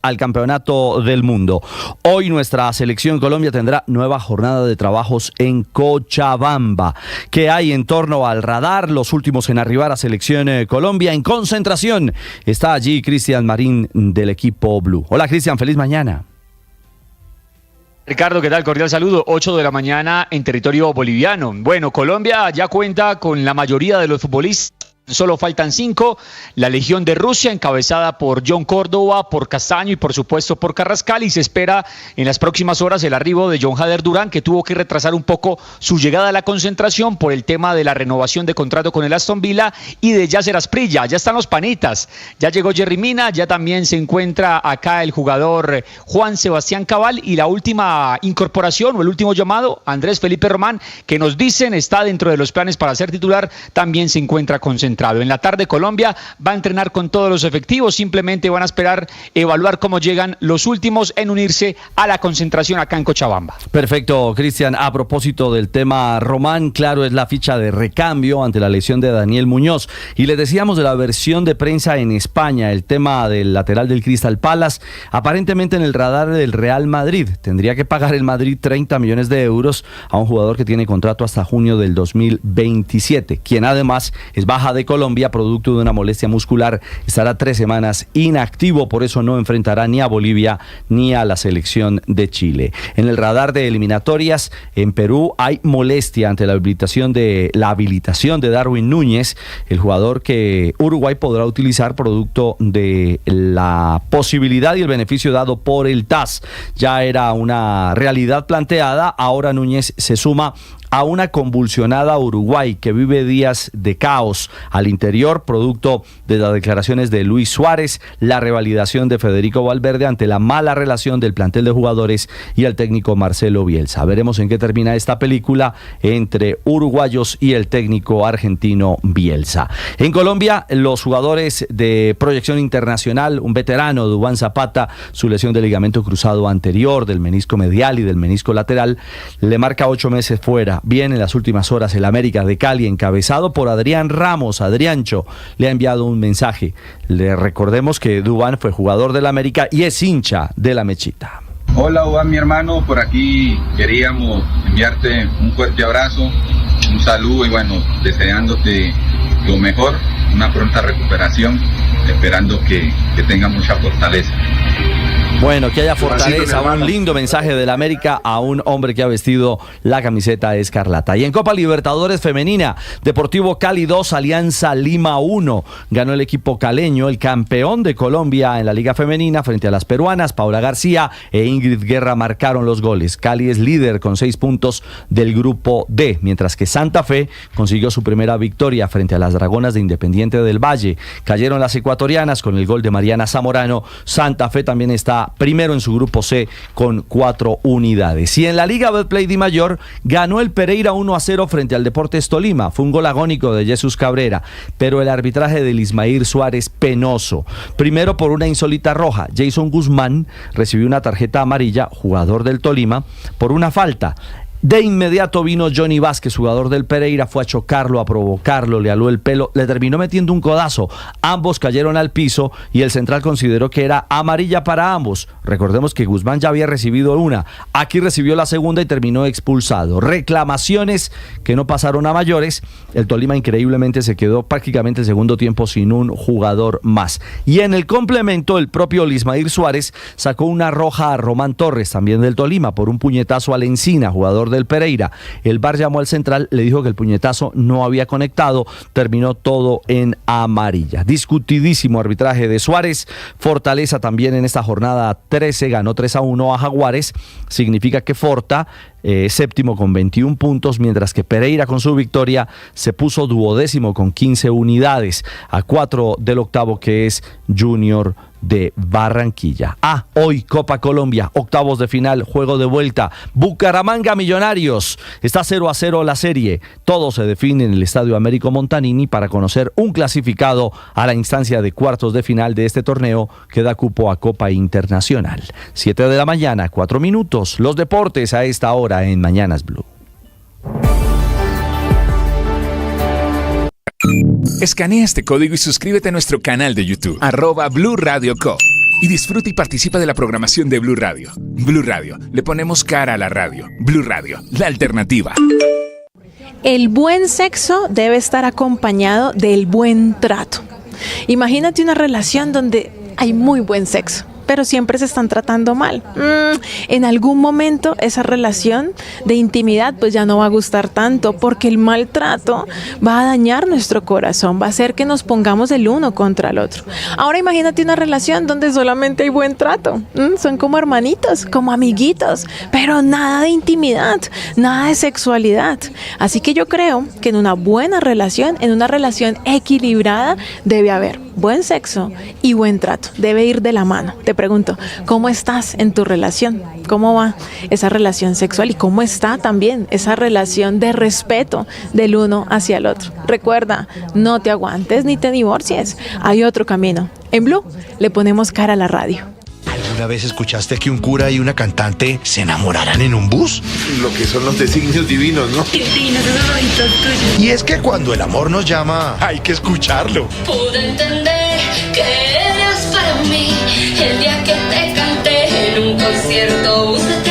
al Campeonato del Mundo. Hoy nuestra selección Colombia tendrá nueva jornada de trabajos en Cochabamba. ¿Qué hay en torno al radar? Los últimos en arribar a Selección Colombia en concentración. Está allí Cristian Marín del equipo Blue. Hola Cristian, feliz mañana. Ricardo, ¿qué tal? Cordial saludo. 8 de la mañana en territorio boliviano. Bueno, Colombia ya cuenta con la mayoría de los futbolistas. Solo faltan 5, la Legión de Rusia encabezada por John Córdoba, por Castaño y por supuesto por Carrascal, y se espera en las próximas horas el arribo de John Jader Durán, que tuvo que retrasar un poco su llegada a la concentración por el tema de la renovación de contrato con el Aston Villa, y de Yasser Asprilla. Ya están los panitas, ya llegó Jerry Mina, ya también se encuentra acá el jugador Juan Sebastián Cabal, y la última incorporación o el último llamado, Andrés Felipe Román, que nos dicen está dentro de los planes para ser titular, también se encuentra concentrado. En la tarde Colombia va a entrenar con todos los efectivos, simplemente van a esperar evaluar cómo llegan los últimos en unirse a la concentración acá en Cochabamba. Perfecto, Cristian. A propósito del tema Román, claro, es la ficha de recambio ante la lesión de Daniel Muñoz. Y les decíamos de la versión de prensa en España, el tema del lateral del Crystal Palace, aparentemente en el radar del Real Madrid. Tendría que pagar el Madrid 30 millones de euros a un jugador que tiene contrato hasta junio del 2027, quien además es baja de Colombia producto de una molestia muscular, estará 3 semanas inactivo, por eso no enfrentará ni a Bolivia ni a la selección de Chile. En el radar de eliminatorias, en Perú hay molestia ante la habilitación de Darwin Núñez, el jugador que Uruguay podrá utilizar producto de la posibilidad y el beneficio dado por el TAS. Ya era una realidad planteada, ahora Núñez se suma a una convulsionada Uruguay que vive días de caos al interior, producto de las declaraciones de Luis Suárez, la revalidación de Federico Valverde ante la mala relación del plantel de jugadores y el técnico Marcelo Bielsa. Veremos en qué termina esta película entre uruguayos y el técnico argentino Bielsa. En Colombia, los jugadores de proyección internacional, un veterano, Duván Zapata, su lesión de ligamento cruzado anterior, del menisco medial y del menisco lateral, le marca 8 meses fuera. Bien, en las últimas horas el América de Cali, encabezado por Adrián Ramos, Adriancho, le ha enviado un mensaje. Le recordemos que Duván fue jugador del América y es hincha de la Mechita. Hola Duván, mi hermano, por aquí queríamos enviarte un fuerte abrazo, un saludo y bueno, deseándote lo mejor, una pronta recuperación, esperando que tenga mucha fortaleza. Bueno, que haya fortaleza, un lindo mensaje del América a un hombre que ha vestido la camiseta escarlata. Y en Copa Libertadores Femenina, Deportivo Cali 2, Alianza Lima 1. Ganó el equipo caleño, el campeón de Colombia en la Liga Femenina, frente a las peruanas. Paula García e Ingrid Guerra marcaron los goles. Cali es líder con 6 puntos del grupo D, mientras que Santa Fe consiguió su primera victoria frente a las Dragonas de Independiente del Valle. Cayeron las ecuatorianas con el gol de Mariana Zamorano. Santa Fe también está primero en su grupo C con 4 unidades. Y en la Liga Betplay Di Mayor ganó el Pereira 1-0 frente al Deportes Tolima. Fue un gol agónico de Jesús Cabrera, pero el arbitraje del Ismail Suárez penoso. Primero por una insólita roja. Jason Guzmán recibió una tarjeta amarilla, jugador del Tolima, por una falta. De inmediato vino Johnny Vázquez, jugador del Pereira, fue a chocarlo, a provocarlo, le aló el pelo, le terminó metiendo un codazo. Ambos cayeron al piso y el central consideró que era amarilla para ambos. Recordemos que Guzmán ya había recibido una, aquí recibió la segunda y terminó expulsado. Reclamaciones que no pasaron a mayores. El Tolima increíblemente se quedó prácticamente el segundo tiempo sin un jugador más. Y en el complemento, el propio Ismail Suárez sacó una roja a Román Torres, también del Tolima, por un puñetazo al Encina, jugador del Pereira. El VAR llamó al central, le dijo que el puñetazo no había conectado, terminó todo en amarilla. Discutidísimo arbitraje de Suárez. Fortaleza también en esta jornada 13 ganó 3-1 a Jaguares, significa que Forta séptimo con 21 puntos, mientras que Pereira con su victoria se puso duodécimo con 15 unidades, a 4 del octavo que es Junior de Barranquilla. Hoy Copa Colombia, octavos de final, juego de vuelta. Bucaramanga Millonarios, está 0-0 la serie. Todo se define en el Estadio Américo Montanini para conocer un clasificado a la instancia de cuartos de final de este torneo que da cupo a Copa Internacional. 7 de la mañana, 4 minutos. Los deportes a esta hora en Mañanas Blue. Escanea este código y suscríbete a nuestro canal de YouTube, @Blue Radio Co. y disfruta y participa de la programación de Blue Radio. Blue Radio, le ponemos cara a la radio. Blue Radio, la alternativa. El buen sexo debe estar acompañado del buen trato. Imagínate una relación donde hay muy buen sexo, pero siempre se están tratando mal. En algún momento esa relación de intimidad pues ya no va a gustar tanto, porque el maltrato va a dañar nuestro corazón, va a hacer que nos pongamos el uno contra el otro. Ahora imagínate una relación donde solamente hay buen trato. Son como hermanitos, como amiguitos, pero nada de intimidad, nada de sexualidad. Así que yo creo que en una buena relación, en una relación equilibrada, debe haber buen sexo y buen trato. Debe ir de la mano. Te pregunto, ¿cómo estás en tu relación? ¿Cómo va esa relación sexual? ¿Y cómo está también esa relación de respeto del uno hacia el otro? Recuerda, no te aguantes ni te divorcies. Hay otro camino. En Blue le ponemos cara a la radio. ¿Alguna vez escuchaste que un cura y una cantante se enamoraran en un bus? Lo que son los designios divinos, ¿no? Divinos, esos ojitos tuyos. Y es que cuando el amor nos llama, hay que escucharlo. Pude entender que eras para mí el día que te canté en un concierto bucetero.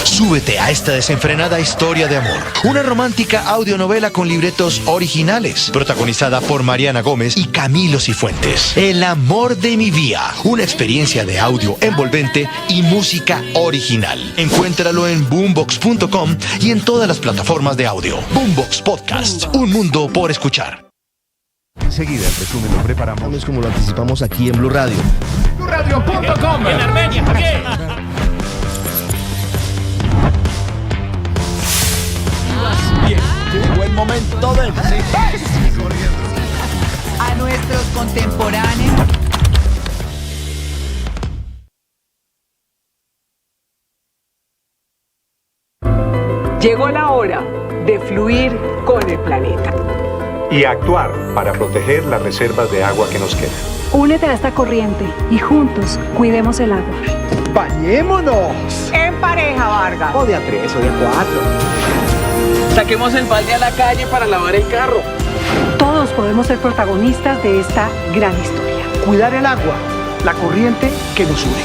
Súbete a esta desenfrenada historia de amor. Una romántica audionovela con libretos originales, protagonizada por Mariana Gómez y Camilo Cifuentes. El amor de mi vida. Una experiencia de audio envolvente y música original. Encuéntralo en boombox.com y en todas las plataformas de audio. Boombox Podcast. Un mundo por escuchar. Enseguida el resumen lo preparamos como lo anticipamos aquí en Blue Radio. BlueRadio.com. En Armenia, Javier. Bien, llegó el momento del a nuestros contemporáneos. Llegó la hora de fluir con el planeta y actuar para proteger las reservas de agua que nos quedan. Únete a esta corriente y juntos cuidemos el agua. ¡Bañémonos! En pareja, Vargas. O de a 3 o de a 4. Saquemos el balde a la calle para lavar el carro. Todos podemos ser protagonistas de esta gran historia. Cuidar el agua, la corriente que nos une.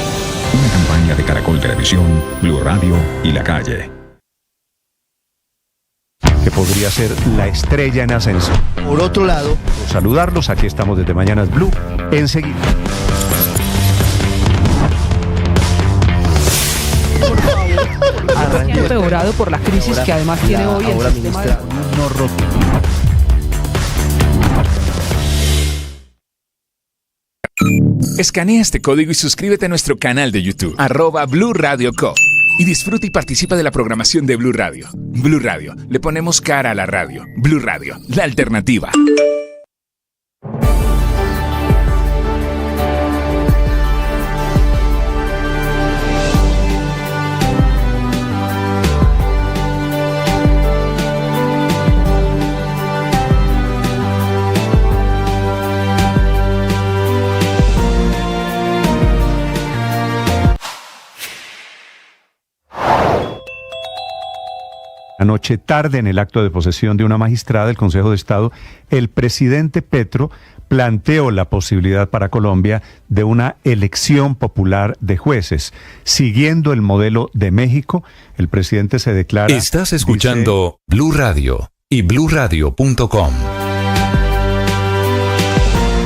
Una campaña de Caracol Televisión, Blue Radio y La Calle. Que podría ser la estrella en ascenso. Por otro lado, saludarlos, aquí estamos desde Mañanas Blue, enseguida. Empeorado por la crisis que además tiene hoy el sistema de... Escanea este código y suscríbete a nuestro canal de YouTube, @Blue Radio Co. Y disfruta y participa de la programación de Blue Radio. Blue Radio, le ponemos cara a la radio. Blue Radio, la alternativa. Anoche tarde, en el acto de posesión de una magistrada del Consejo de Estado, el presidente Petro planteó la posibilidad para Colombia de una elección popular de jueces. Siguiendo el modelo de México, el presidente se declara... Estás escuchando Blue Radio y BlueRadio.com.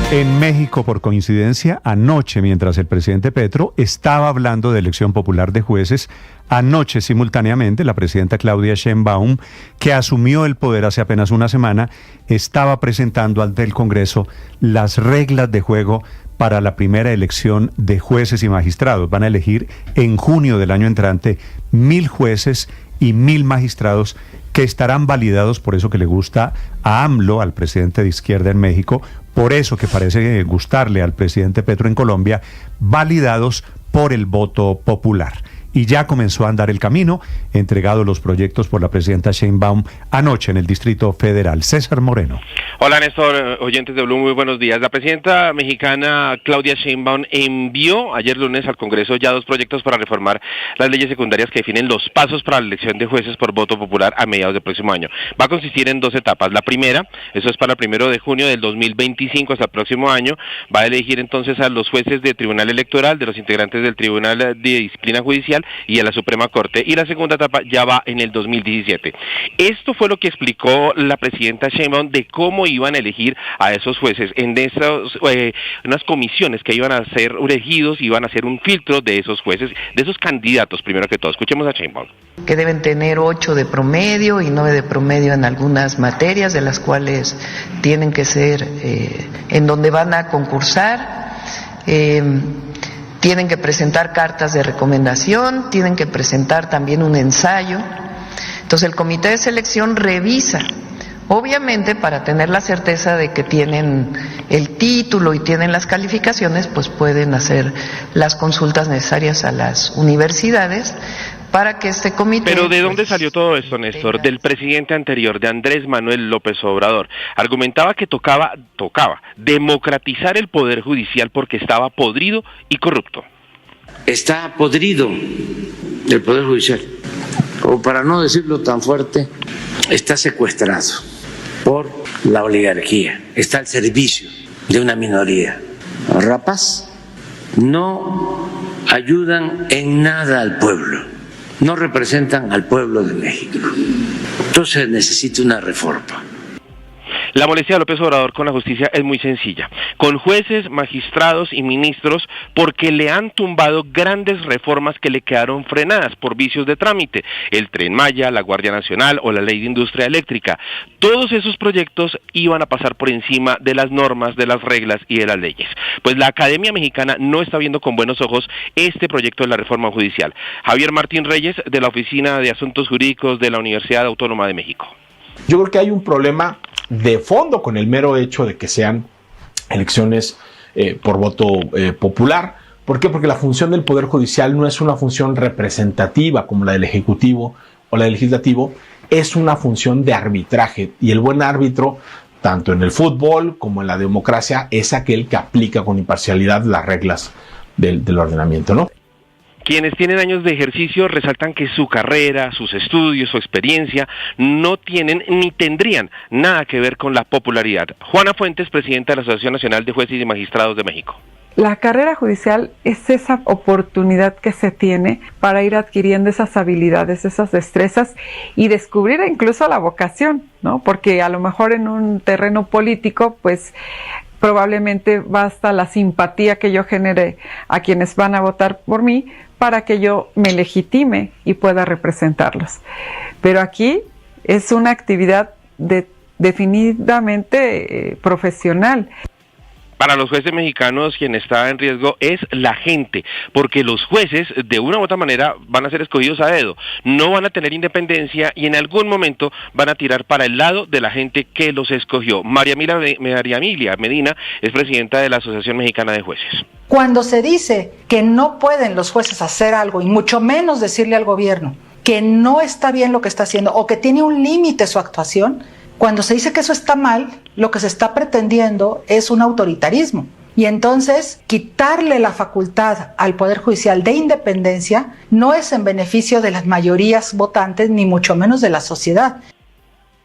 En México, por coincidencia, anoche, mientras el presidente Petro estaba hablando de elección popular de jueces, anoche simultáneamente la presidenta Claudia Sheinbaum, que asumió el poder hace apenas una semana, estaba presentando ante el Congreso las reglas de juego para la primera elección de jueces y magistrados. Van a elegir en junio del año entrante 1.000 jueces y 1.000 magistrados que estarán validados, por eso que le gusta a AMLO, al presidente de izquierda en México, por eso que parece gustarle al presidente Petro en Colombia, validados por el voto popular. y ya comenzó a andar el camino, entregado los proyectos por la presidenta Sheinbaum anoche en el Distrito Federal. César Moreno. Hola Néstor, oyentes de Blue, muy buenos días. La presidenta mexicana Claudia Sheinbaum envió ayer lunes al Congreso ya 2 proyectos para reformar las leyes secundarias que definen los pasos para la elección de jueces por voto popular a mediados del próximo año. Va a consistir en 2 etapas. La primera, eso es para el 1 de junio del 2025 hasta el próximo año, va a elegir entonces a los jueces del Tribunal Electoral, de los integrantes del Tribunal de Disciplina Judicial y a la Suprema Corte. Y la segunda etapa ya va en el 2017. Esto fue lo que explicó la presidenta Sheinbaum de cómo iban a elegir a esos jueces en unas comisiones que iban a ser elegidos, iban a hacer un filtro de esos jueces, de esos candidatos, primero que todo. Escuchemos a Sheinbaum. Que deben tener 8 de promedio y 9 de promedio en algunas materias, de las cuales tienen que ser en donde van a concursar. Tienen que presentar cartas de recomendación, tienen que presentar también un ensayo. Entonces el comité de selección revisa, obviamente para tener la certeza de que tienen el título y tienen las calificaciones, pues pueden hacer las consultas necesarias a las universidades para que este comité... Pero ¿de dónde salió todo esto, Néstor? Del presidente anterior, de Andrés Manuel López Obrador. Argumentaba que tocaba democratizar el poder judicial porque estaba podrido y corrupto. Está podrido el poder judicial, o para no decirlo tan fuerte, está secuestrado por la oligarquía, está al servicio de una minoría. Los rapaz no ayudan en nada al pueblo, no representan al pueblo de México. Entonces necesita una reforma. La molestia de López Obrador con la justicia es muy sencilla, con jueces, magistrados y ministros, porque le han tumbado grandes reformas que le quedaron frenadas por vicios de trámite, el Tren Maya, la Guardia Nacional o la Ley de Industria Eléctrica. Todos esos proyectos iban a pasar por encima de las normas, de las reglas y de las leyes. Pues la Academia Mexicana no está viendo con buenos ojos este proyecto de la reforma judicial. Javier Martín Reyes, de la Oficina de Asuntos Jurídicos de la Universidad Autónoma de México. Yo creo que hay un problema de fondo con el mero hecho de que sean elecciones por voto popular. ¿Por qué? Porque la función del Poder Judicial no es una función representativa como la del Ejecutivo o la del Legislativo, es una función de arbitraje, y el buen árbitro, tanto en el fútbol como en la democracia, es aquel que aplica con imparcialidad las reglas del ordenamiento, ¿no? Quienes tienen años de ejercicio resaltan que su carrera, sus estudios, su experiencia no tienen ni tendrían nada que ver con la popularidad. Juana Fuentes, presidenta de la Asociación Nacional de Jueces y Magistrados de México. La carrera judicial es esa oportunidad que se tiene para ir adquiriendo esas habilidades, esas destrezas y descubrir incluso la vocación, ¿no? Porque a lo mejor en un terreno político, pues probablemente basta la simpatía que yo genere a quienes van a votar por mí para que yo me legitime y pueda representarlos. Pero aquí es una actividad definidamente profesional. Para los jueces mexicanos, quien está en riesgo es la gente, porque los jueces, de una u otra manera, van a ser escogidos a dedo, no van a tener independencia y en algún momento van a tirar para el lado de la gente que los escogió. María Emilia Medina es presidenta de la Asociación Mexicana de Jueces. Cuando se dice que no pueden los jueces hacer algo, y mucho menos decirle al gobierno que no está bien lo que está haciendo o que tiene un límite su actuación, cuando se dice que eso está mal, lo que se está pretendiendo es un autoritarismo. Y entonces, quitarle la facultad al Poder Judicial de independencia no es en beneficio de las mayorías votantes, ni mucho menos de la sociedad.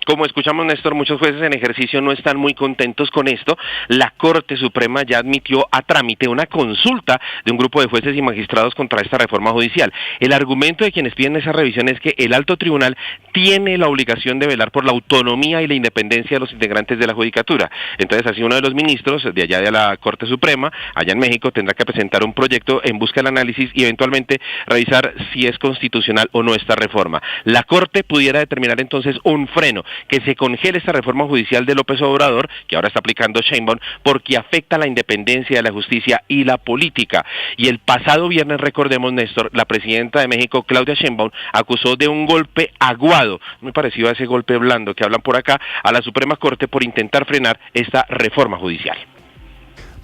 Como escuchamos, Néstor, muchos jueces en ejercicio no están muy contentos con esto. La Corte Suprema ya admitió a trámite una consulta de un grupo de jueces y magistrados contra esta reforma judicial. El argumento de quienes piden esa revisión es que el alto tribunal tiene la obligación de velar por la autonomía y la independencia de los integrantes de la judicatura. Entonces, así uno de los ministros de allá de la Corte Suprema, allá en México, tendrá que presentar un proyecto en busca del análisis y eventualmente revisar si es constitucional o no esta reforma. La Corte pudiera determinar entonces un freno, que se congele esta reforma judicial de López Obrador, que ahora está aplicando Sheinbaum, porque afecta la independencia de la justicia y la política. Y el pasado viernes, recordemos, Néstor, la presidenta de México, Claudia Sheinbaum, acusó de un golpe aguado, muy parecido a ese golpe blando que hablan por acá, a la Suprema Corte por intentar frenar esta reforma judicial.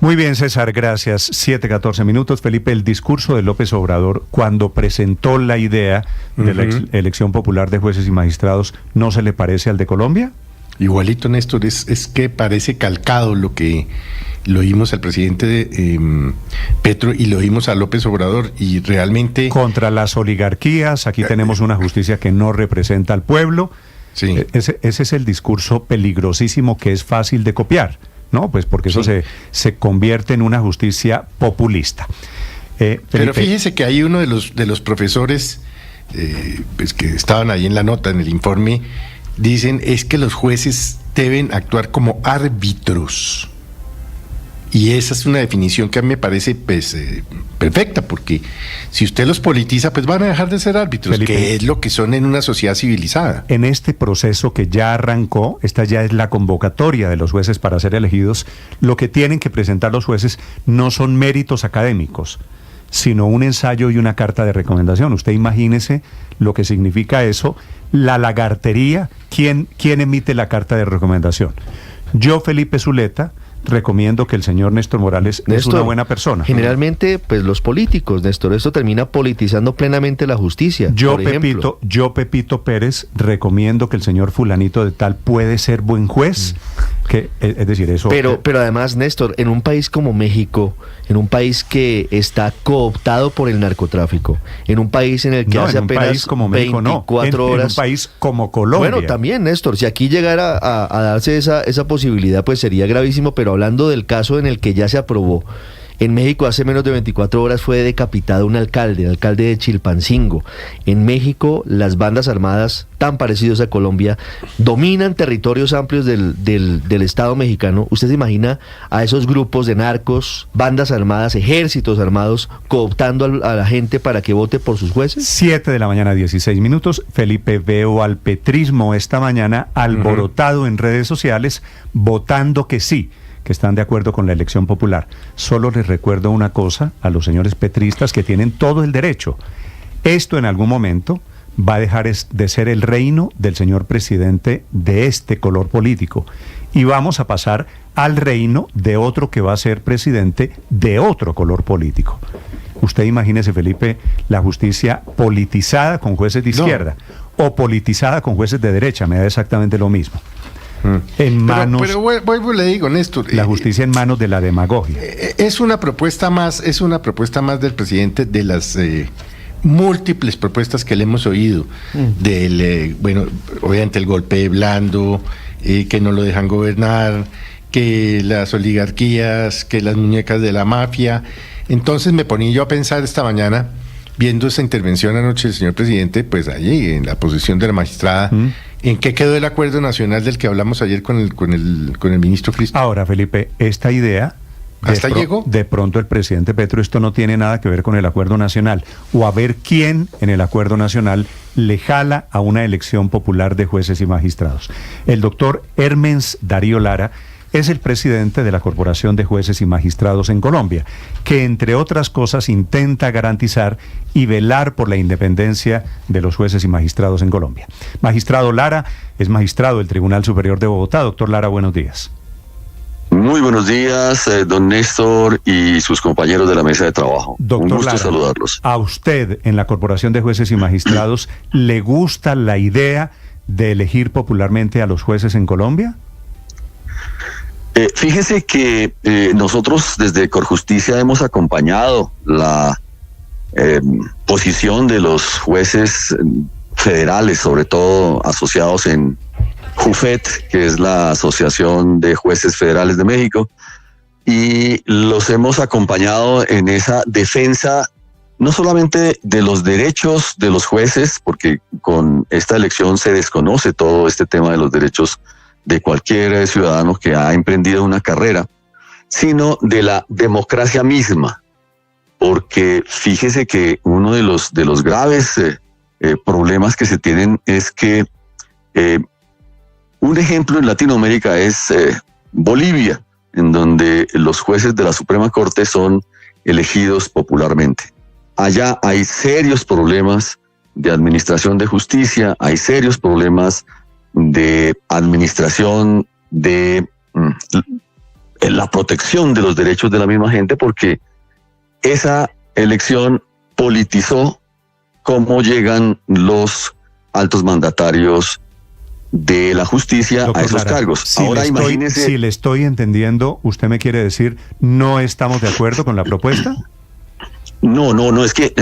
Muy bien, César, gracias. 7:14 minutos. Felipe, el discurso de López Obrador cuando presentó la idea de la elección popular de jueces y magistrados, ¿no se le parece al de Colombia? Igualito, Néstor, es que parece calcado lo que lo oímos al presidente Petro y lo oímos a López Obrador, y realmente... Contra las oligarquías, aquí tenemos una justicia que no representa al pueblo. Sí. Ese es el discurso peligrosísimo que es fácil de copiar, ¿no? Pues porque eso se convierte en una justicia populista. Pero fíjese que hay uno de los profesores pues que estaban ahí en la nota, en el informe, dicen es que los jueces deben actuar como árbitros. Y esa es una definición que a mí me parece pues perfecta, porque si usted los politiza, pues van a dejar de ser árbitros, Felipe, que es lo que son en una sociedad civilizada. En este proceso que ya arrancó, esta ya es la convocatoria de los jueces para ser elegidos, lo que tienen que presentar los jueces no son méritos académicos, sino un ensayo y una carta de recomendación. Usted imagínese lo que significa eso, la lagartería. ¿Quién emite la carta de recomendación? Yo, Felipe Zuleta, recomiendo que el señor Néstor Morales es una buena persona. Generalmente, pues los políticos, Néstor, esto termina politizando plenamente la justicia. Yo, Pepito Pérez, recomiendo que el señor fulanito de tal puede ser buen juez. Que, es decir, eso... Pero además, Néstor, en un país como México, en un país que está cooptado por el narcotráfico, en un país en el que hace apenas como México, 24 horas... En un país como Colombia. Bueno, también, Néstor, si aquí llegara a darse esa posibilidad, pues sería gravísimo, pero hablando del caso en el que ya se aprobó, en México hace menos de 24 horas fue decapitado un alcalde, el alcalde de Chilpancingo. En México, las bandas armadas, tan parecidos a Colombia, dominan territorios amplios del Estado mexicano. ¿Usted se imagina a esos grupos de narcos, bandas armadas, ejércitos armados, cooptando a la gente para que vote por sus jueces? 7:16 a.m. Felipe, veo al petrismo esta mañana alborotado en redes sociales, votando que sí, que están de acuerdo con la elección popular. Solo les recuerdo una cosa a los señores petristas, que tienen todo el derecho. Esto en algún momento va a dejar de ser el reino del señor presidente de este color político y vamos a pasar al reino de otro que va a ser presidente de otro color político. Usted imagínese, Felipe, la justicia politizada con jueces de izquierda o politizada con jueces de derecha, me da exactamente lo mismo. En manos, pero vuelvo, le digo, Néstor, la justicia en manos de la demagogia. Es una propuesta más del presidente, de las múltiples propuestas que le hemos oído, del obviamente el golpe blando, que no lo dejan gobernar, que las oligarquías, que las muñecas de la mafia. Entonces me ponía yo a pensar esta mañana, viendo esa intervención anoche del señor presidente, pues allí en la posición de la magistrada, ¿en qué quedó el acuerdo nacional del que hablamos ayer con el ministro Cristo? Ahora, Felipe, esta idea... ¿Hasta llegó? De pronto el presidente Petro, esto no tiene nada que ver con el acuerdo nacional, o a ver quién en el acuerdo nacional le jala a una elección popular de jueces y magistrados. El doctor Hermens Darío Lara es el presidente de la Corporación de Jueces y Magistrados en Colombia, que entre otras cosas intenta garantizar y velar por la independencia de los jueces y magistrados en Colombia. Magistrado Lara es magistrado del Tribunal Superior de Bogotá. Doctor Lara, buenos días. Muy buenos días, don Néstor y sus compañeros de la mesa de trabajo. Doctor Un gusto Lara, saludarlos. ¿A usted en la Corporación de Jueces y Magistrados le gusta la idea de elegir popularmente a los jueces en Colombia? Fíjese que nosotros desde Corjusticia hemos acompañado la posición de los jueces federales, sobre todo asociados en JUFET, que es la Asociación de Jueces Federales de México, y los hemos acompañado en esa defensa no solamente de los derechos de los jueces, porque con esta elección se desconoce todo este tema de los derechos de cualquier ciudadano que ha emprendido una carrera, sino de la democracia misma, porque fíjese que uno de los graves problemas que se tienen es que un ejemplo en Latinoamérica es Bolivia, en donde los jueces de la Suprema Corte son elegidos popularmente. Allá hay serios problemas de administración de justicia, hay serios problemas de administración de la protección de los derechos de la misma gente, porque esa elección politizó cómo llegan los altos mandatarios de la justicia Doctor a esos Lara, cargos. Ahora imagínese... Si le estoy entendiendo, ¿usted me quiere decir no estamos de acuerdo con la propuesta? No, es que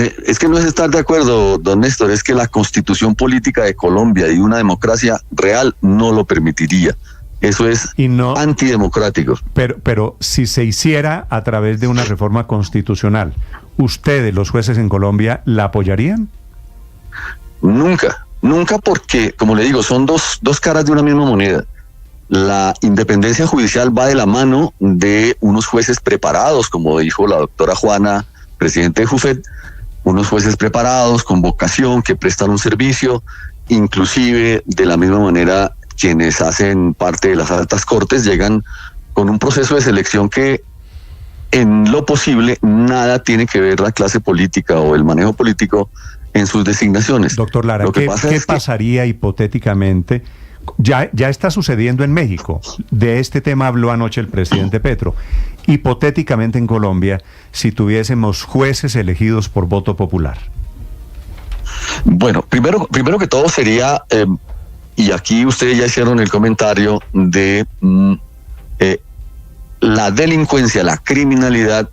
no es estar de acuerdo, don Néstor, es que la constitución política de Colombia y una democracia real no lo permitiría. Eso es antidemocrático. Pero si se hiciera a través de una reforma constitucional, ¿ustedes, los jueces en Colombia, la apoyarían? Nunca porque, como le digo, son dos caras de una misma moneda. La independencia judicial va de la mano de unos jueces preparados, como dijo la doctora Juana, presidente de JUFET, unos jueces preparados, con vocación, que prestan un servicio, inclusive de la misma manera quienes hacen parte de las altas cortes llegan con un proceso de selección que en lo posible nada tiene que ver la clase política o el manejo político en sus designaciones. Doctor Lara, ¿qué pasaría hipotéticamente? Ya está sucediendo en México. De este tema habló anoche el presidente Petro. Hipotéticamente en Colombia, si tuviésemos jueces elegidos por voto popular. Bueno, primero que todo sería, y aquí ustedes ya hicieron el comentario de la delincuencia, la criminalidad,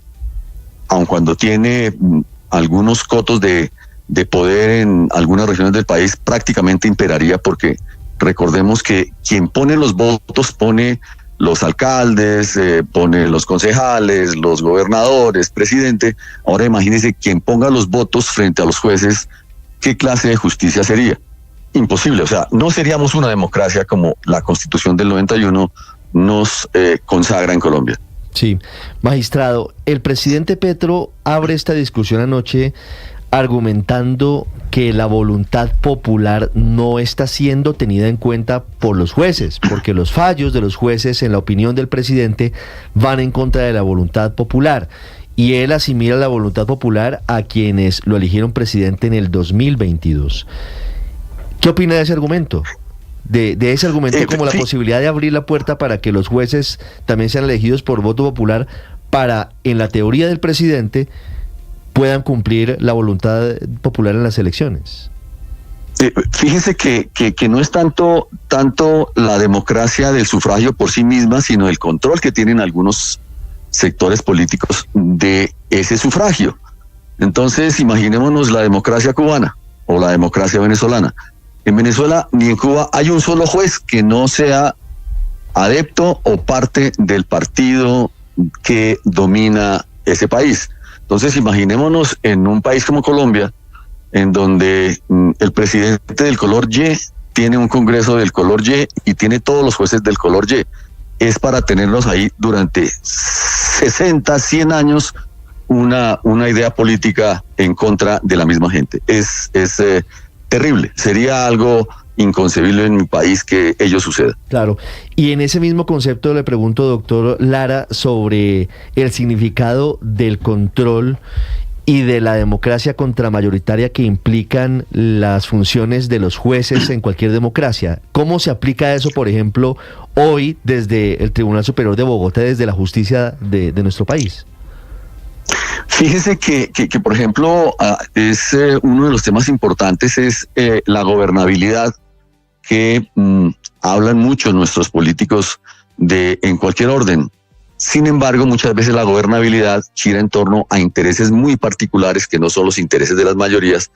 aun cuando tiene algunos cotos de poder en algunas regiones del país, prácticamente imperaría, porque recordemos que quien pone los votos pone los alcaldes, pone los concejales, los gobernadores, presidente. Ahora imagínense quien ponga los votos frente a los jueces, ¿qué clase de justicia sería? Imposible, o sea, no seríamos una democracia como la Constitución del 91 nos consagra en Colombia. Sí, magistrado, el presidente Petro abre esta discusión anoche argumentando que la voluntad popular no está siendo tenida en cuenta por los jueces, porque los fallos de los jueces, en la opinión del presidente, van en contra de la voluntad popular. Y él asimila la voluntad popular a quienes lo eligieron presidente en el 2022. ¿Qué opina de ese argumento? De ese argumento como la posibilidad de abrir la puerta para que los jueces también sean elegidos por voto popular para, en la teoría del presidente, puedan cumplir la voluntad popular en las elecciones. Fíjese que no es tanto la democracia del sufragio por sí misma, sino el control que tienen algunos sectores políticos de ese sufragio. Entonces, imaginémonos la democracia cubana o la democracia venezolana. En Venezuela ni en Cuba hay un solo juez que no sea adepto o parte del partido que domina ese país. Entonces, imaginémonos en un país como Colombia, en donde el presidente del color Y tiene un congreso del color Y y tiene todos los jueces del color Y. Es para tenerlos ahí durante 60, 100 años una idea política en contra de la misma gente. Es terrible. Sería algo inconcebible en mi país que ello suceda. Claro. Y en ese mismo concepto le pregunto, doctor Lara, sobre el significado del control y de la democracia contramayoritaria que implican las funciones de los jueces en cualquier democracia. ¿Cómo se aplica eso, por ejemplo, hoy desde el Tribunal Superior de Bogotá, desde la justicia de nuestro país? Fíjese que por ejemplo, es uno de los temas importantes es la gobernabilidad, que hablan mucho nuestros políticos en cualquier orden. Sin embargo, muchas veces la gobernabilidad gira en torno a intereses muy particulares que no son los intereses de las mayorías.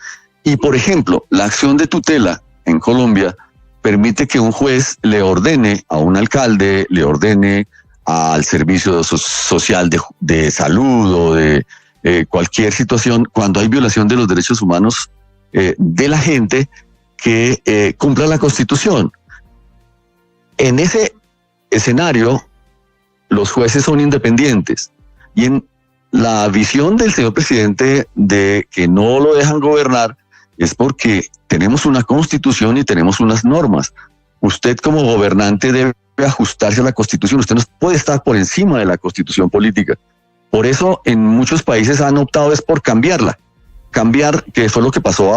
Y, por ejemplo, la acción de tutela en Colombia permite que un juez le ordene a un alcalde, le ordene al servicio social de salud o de cualquier situación, cuando hay violación de los derechos humanos de la gente, que cumpla la Constitución. En ese escenario, los jueces son independientes, y en la visión del señor presidente de que no lo dejan gobernar es porque tenemos una Constitución y tenemos unas normas. Usted como gobernante debe ajustarse a la Constitución, usted no puede estar por encima de la Constitución política. Por eso en muchos países han optado es por cambiar, que fue lo que pasó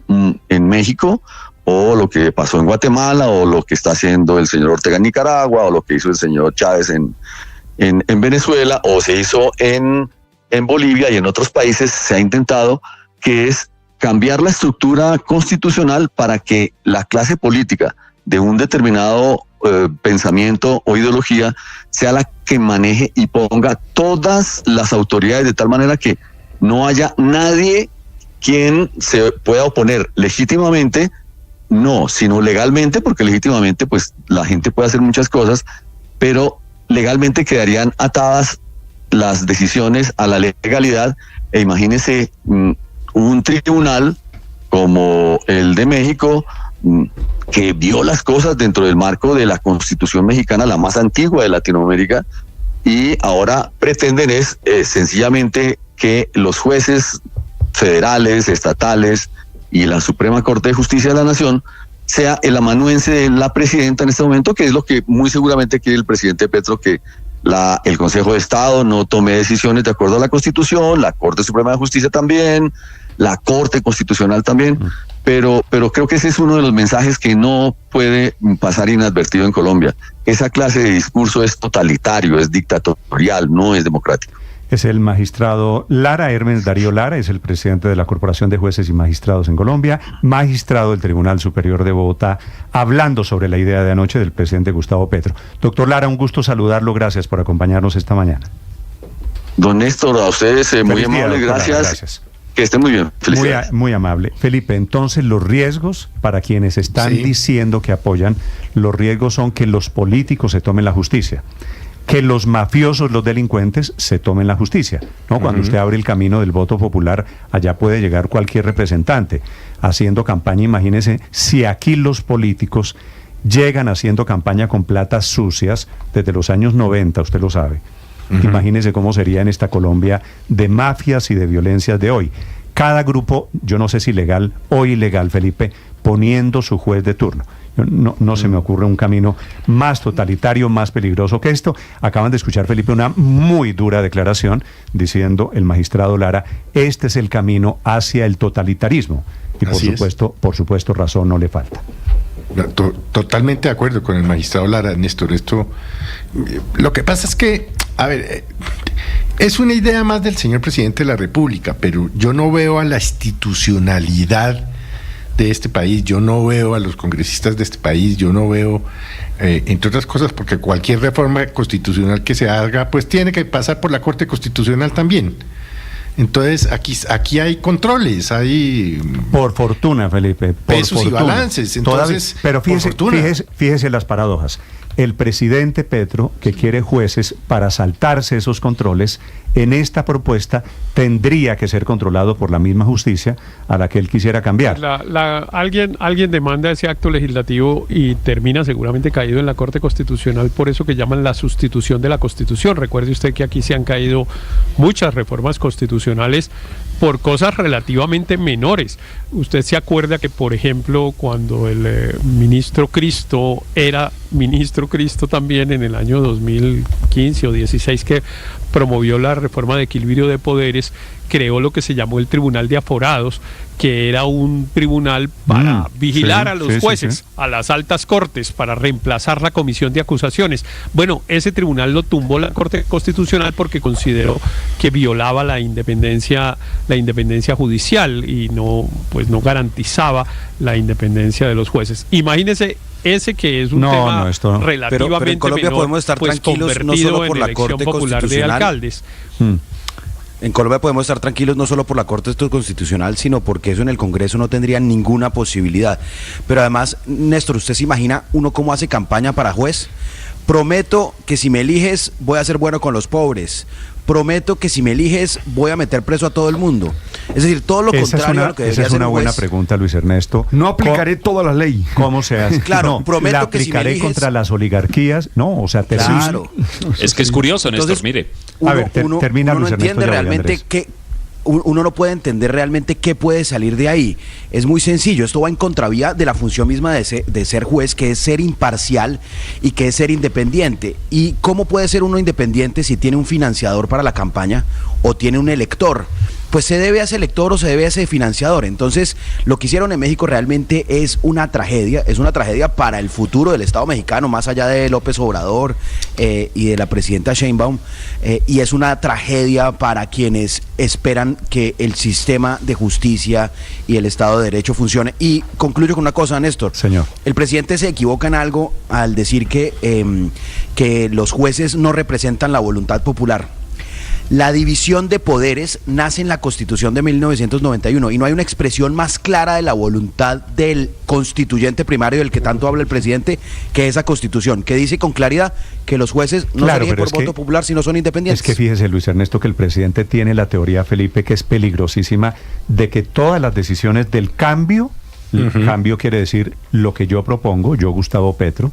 en México, o lo que pasó en Guatemala, o lo que está haciendo el señor Ortega en Nicaragua, o lo que hizo el señor Chávez en Venezuela o se hizo en Bolivia y en otros países, se ha intentado, que es cambiar la estructura constitucional para que la clase política de un determinado pensamiento o ideología sea la que maneje y ponga todas las autoridades de tal manera que no haya nadie quien se pueda oponer legítimamente, no, sino legalmente, porque legítimamente pues la gente puede hacer muchas cosas, pero legalmente quedarían atadas las decisiones a la legalidad. E imagínese un tribunal como el de México que vio las cosas dentro del marco de la Constitución mexicana, la más antigua de Latinoamérica, y ahora pretenden sencillamente que los jueces federales, estatales y la Suprema Corte de Justicia de la Nación sea el amanuense de la presidenta en este momento, que es lo que muy seguramente quiere el presidente Petro, que el Consejo de Estado no tome decisiones de acuerdo a la Constitución, la Corte Suprema de Justicia también, la Corte Constitucional también, pero creo que ese es uno de los mensajes que no puede pasar inadvertido en Colombia. Esa clase de discurso es totalitario, es dictatorial, no es democrático. Es el magistrado Lara, Hermes Darío Lara, es el presidente de la Corporación de Jueces y Magistrados en Colombia, magistrado del Tribunal Superior de Bogotá, hablando sobre la idea de anoche del presidente Gustavo Petro. Doctor Lara, un gusto saludarlo, gracias por acompañarnos esta mañana. Don Néstor, a ustedes muy amable, gracias. Que estén muy bien. Felicidades. Muy amable. Felipe, entonces los riesgos para quienes están diciendo que apoyan, los riesgos son que los políticos se tomen la justicia, que los mafiosos, los delincuentes, se tomen la justicia, ¿no? Cuando usted abre el camino del voto popular, allá puede llegar cualquier representante haciendo campaña. Imagínese si aquí los políticos llegan haciendo campaña con platas sucias desde los años 90, usted lo sabe. Imagínese cómo sería en esta Colombia de mafias y de violencias de hoy. Cada grupo, yo no sé si legal o ilegal, Felipe, poniendo su juez de turno. No se me ocurre un camino más totalitario, más peligroso que esto. Acaban de escuchar, Felipe, una muy dura declaración diciendo el magistrado Lara, este es el camino hacia el totalitarismo. Y por supuesto, razón no le falta. Totalmente de acuerdo con el magistrado Lara, Néstor. Lo que pasa es que, a ver, es una idea más del señor presidente de la República, pero yo no veo a la institucionalidad de este país, yo no veo a los congresistas de este país, yo no veo, entre otras cosas, porque cualquier reforma constitucional que se haga, pues tiene que pasar por la Corte Constitucional también. Entonces, aquí hay controles, hay... Por fortuna, Felipe, por pesos fortuna. Y balances, entonces... Pero fíjese las paradojas. El presidente Petro, que quiere jueces para saltarse esos controles, en esta propuesta tendría que ser controlado por la misma justicia a la que él quisiera cambiar. Alguien demanda ese acto legislativo y termina seguramente caído en la Corte Constitucional, por eso que llaman la sustitución de la Constitución. Recuerde usted que aquí se han caído muchas reformas constitucionales por cosas relativamente menores. Usted se acuerda que, por ejemplo, cuando el ministro Cristo era ministro Cristo también en el año 2015 o 16, que promovió la reforma de equilibrio de poderes, creó lo que se llamó el Tribunal de Aforados, que era un tribunal para vigilar a los jueces, a las altas cortes, para reemplazar la comisión de acusaciones. Bueno, ese tribunal lo tumbó la Corte Constitucional porque consideró que violaba la independencia judicial y no garantizaba la independencia de los jueces. Imagínese ese que es un tema relativamente pero en Colombia menor, podemos estar pues tranquilos no solo por la Corte Popular de alcaldes. En Colombia podemos estar tranquilos no solo por la Corte Constitucional, sino porque eso en el Congreso no tendría ninguna posibilidad. Pero además, Néstor, ¿usted se imagina uno cómo hace campaña para juez? Prometo que si me eliges voy a ser bueno con los pobres. Prometo que si me eliges voy a meter preso a todo el mundo. Es decir, todo lo contrario a lo que debería ser. Esa es una buena pregunta, Luis Ernesto. No aplicaré toda la ley. ¿Cómo se hace? Claro, prometo la aplicaré que si me eliges... contra las oligarquías. No, o sea, claro. Es que es curioso, Néstor, entonces, mire. Termina uno Luis no entiende Ernesto, realmente qué... Uno no puede entender realmente qué puede salir de ahí. Es muy sencillo, esto va en contravía de la función misma de ser juez, que es ser imparcial y que es ser independiente. ¿Y cómo puede ser uno independiente si tiene un financiador para la campaña o tiene un elector? pues se debe a ese elector o se debe a ese financiador. Entonces, lo que hicieron en México realmente es una tragedia para el futuro del Estado mexicano, más allá de López Obrador y de la presidenta Sheinbaum, y es una tragedia para quienes esperan que el sistema de justicia y el Estado de Derecho funcione. Y concluyo con una cosa, Néstor. Señor. El presidente se equivoca en algo al decir que los jueces no representan la voluntad popular. La división de poderes nace en la Constitución de 1991 y no hay una expresión más clara de la voluntad del constituyente primario del que tanto habla el presidente que esa Constitución, que dice con claridad que los jueces no se eligen por voto popular si no son independientes. Es que fíjese, Luis Ernesto, que el presidente tiene la teoría, Felipe, que es peligrosísima, de que todas las decisiones del cambio, cambio quiere decir lo que yo propongo, yo Gustavo Petro,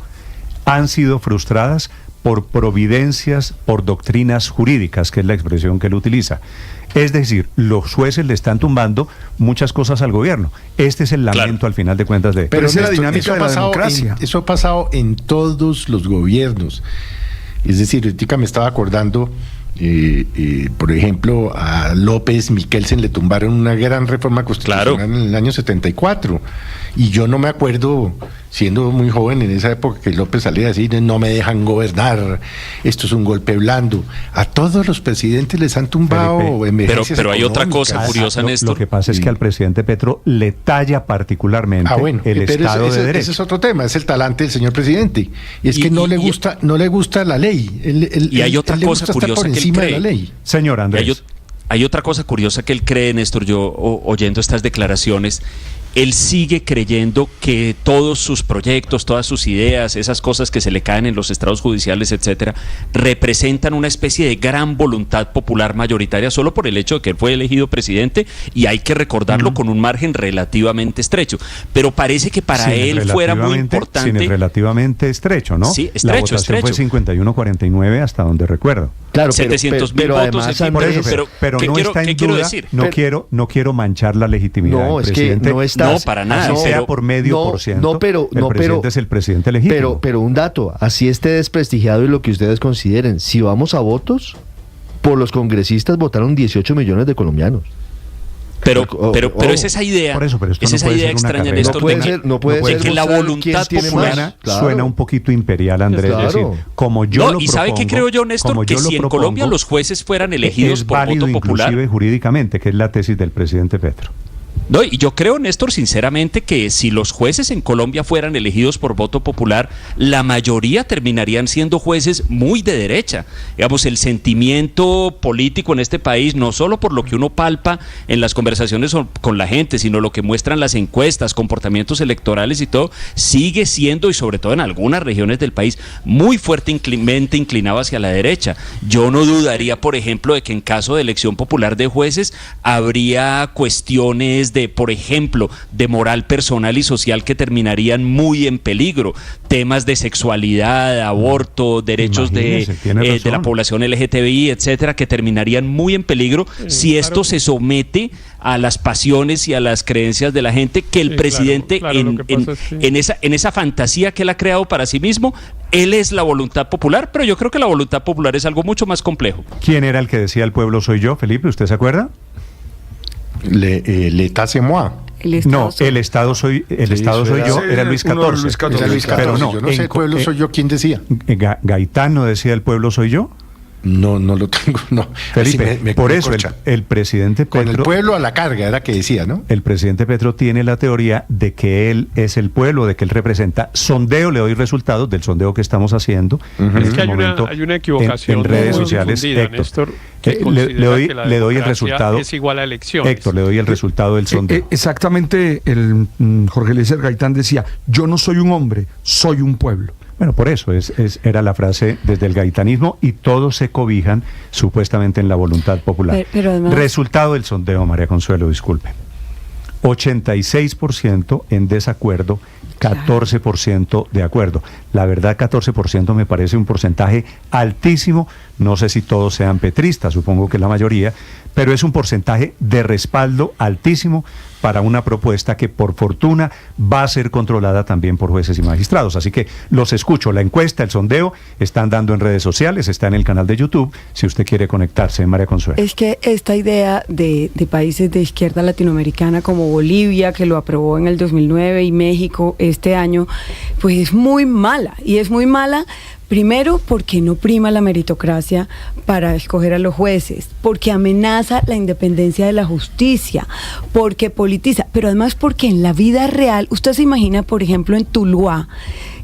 han sido frustradas por providencias, por doctrinas jurídicas, que es la expresión que él utiliza. Es decir, los jueces le están tumbando muchas cosas al gobierno. Este es el lamento al final de cuentas de... Pero esa es la dinámica de la democracia. Eso ha pasado en todos los gobiernos. Es decir, ahorita me estaba acordando, por ejemplo, a López Miquelsen le tumbaron una gran reforma constitucional en el año 74. Y yo no me acuerdo, siendo muy joven en esa época, que López salía así, no me dejan gobernar, esto es un golpe blando. A todos los presidentes les han tumbado emergencias pero hay otra cosa curiosa, Néstor. Lo que pasa es que al presidente Petro le talla particularmente el Estado de Derecho. Ese es otro tema, es el talante del señor presidente. Y es que no le gusta la ley. Y hay otra cosa curiosa que él cree. De la ley. Señor Andrés. Hay otra cosa curiosa que él cree, Néstor, yo oyendo estas declaraciones. Él sigue creyendo que todos sus proyectos, todas sus ideas, esas cosas que se le caen en los estrados judiciales, etcétera, representan una especie de gran voluntad popular mayoritaria solo por el hecho de que él fue elegido presidente, y hay que recordarlo con un margen relativamente estrecho. Pero parece que para él fuera muy importante... Sin relativamente estrecho, ¿no? Sí, estrecho, la votación fue 51-49 hasta donde recuerdo. Claro, 700.000 votos, además, pero no está en duda, no quiero manchar la legitimidad del presidente. No está. No, para nada. Así sea por medio por ciento. El presidente es el presidente legítimo. Pero un dato, así esté desprestigiado y lo que ustedes consideren, si vamos a votos, por los congresistas votaron 18 millones de colombianos. Pero es esa idea, es esa idea extraña, Néstor, de que la voluntad popular suena un poquito imperial, Andrés. Es decir, como yo lo propongo. ¿Y sabe qué creo yo, Néstor? Que si en Colombia los jueces fueran elegidos por voto popular, inclusive jurídicamente, que es la tesis del presidente Petro. No, y yo creo, Néstor, sinceramente, que si los jueces en Colombia fueran elegidos por voto popular, la mayoría terminarían siendo jueces muy de derecha. Digamos, el sentimiento político en este país, no solo por lo que uno palpa en las conversaciones con la gente, sino lo que muestran las encuestas, comportamientos electorales y todo, sigue siendo, y sobre todo en algunas regiones del país, muy fuertemente inclinado hacia la derecha. Yo no dudaría, por ejemplo, de que en caso de elección popular de jueces habría cuestiones de, por ejemplo, de moral personal y social que terminarían muy en peligro, temas de sexualidad, aborto, derechos de la población LGTBI, etcétera, que terminarían muy en peligro si esto se somete a las pasiones y a las creencias de la gente, que el presidente en esa fantasía que él ha creado para sí mismo, él es la voluntad popular, pero yo creo que la voluntad popular es algo mucho más complejo. ¿Quién era el que decía el pueblo soy yo, Felipe? ¿Usted se acuerda? L'État c'est moi. No, el Estado soy yo, era Luis XIV. Pero no, yo no sé, el pueblo soy yo, ¿quién decía? Gaitán no decía el pueblo soy yo. No lo tengo, no. Felipe, por eso el presidente Petro... Con el pueblo a la carga, era que decía, ¿no? El presidente Petro tiene la teoría de que él es el pueblo, de que él representa. Sondeo, le doy resultados del sondeo que estamos haciendo. Es que hay una equivocación en redes sociales. Héctor, le doy el resultado. Es igual a elecciones. Héctor, le doy el resultado del sondeo. Exactamente, Jorge Eliezer Gaitán decía, yo no soy un hombre, soy un pueblo. Bueno, por eso era la frase desde el gaitanismo, y todos se cobijan supuestamente en la voluntad popular. Pero además, resultado del sondeo, María Consuelo, disculpe. 86% en desacuerdo, 14% de acuerdo. La verdad, 14% me parece un porcentaje altísimo. No sé si todos sean petristas, supongo que la mayoría, pero es un porcentaje de respaldo altísimo para una propuesta que por fortuna va a ser controlada también por jueces y magistrados. Así que los escucho. La encuesta, el sondeo, están dando en redes sociales, está en el canal de YouTube, si usted quiere conectarse, María Consuelo. Es que esta idea de países de izquierda latinoamericana como Bolivia, que lo aprobó en el 2009, y México este año, pues es muy mala. Y es muy mala primero porque no prima la meritocracia para escoger a los jueces, porque amenaza la independencia de la justicia, porque politiza, pero además porque en la vida real, usted se imagina, por ejemplo, en Tuluá,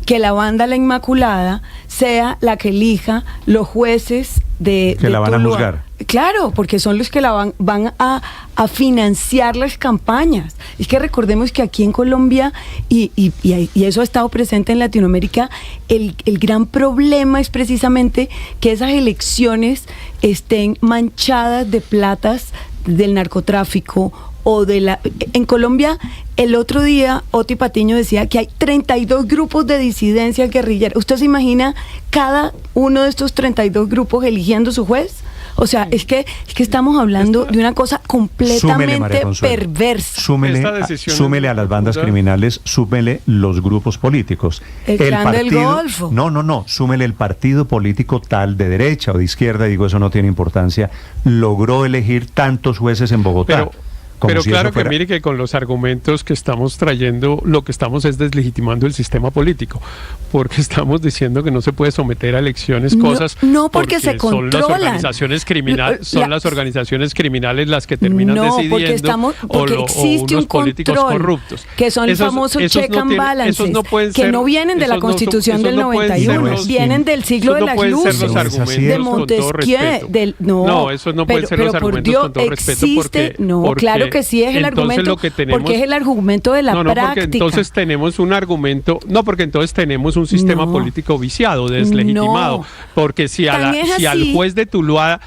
que la banda La Inmaculada sea la que elija los jueces de la van Tuluá. a juzgar. Claro, porque son los que la van a financiar las campañas. Es que recordemos que aquí en Colombia, y eso ha estado presente en Latinoamérica, el gran problema es precisamente que esas elecciones estén manchadas de platas del narcotráfico o en Colombia. El otro día Oti Patiño decía que hay 32 grupos de disidencia guerrillera. ¿Usted se imagina cada uno de estos 32 grupos eligiendo su juez? O sea, es que estamos hablando de una cosa completamente perversa. Súmele a las bandas criminales, súmele los grupos políticos. El Clan del Golfo. No, súmele el partido político tal de derecha o de izquierda, digo, eso no tiene importancia, logró elegir tantos jueces en Bogotá. Pero claro que mire que con los argumentos que estamos trayendo, lo que estamos es deslegitimando el sistema político, porque estamos diciendo que no se puede someter a elecciones cosas. No, porque se controlan. Son las organizaciones criminales, las organizaciones criminales las que terminan decidiendo, porque existe unos un políticos control, corruptos. Que son los famosos check and balances, que no vienen de la Constitución del 91, vienen del siglo de las luces, de Montesquieu. No, esos no pueden ser los argumentos con todo respeto, porque claro que sí es el argumento, porque es el argumento de la práctica. Porque entonces tenemos un argumento, porque entonces tenemos un sistema político viciado, deslegitimado, porque si al juez de Tuluá,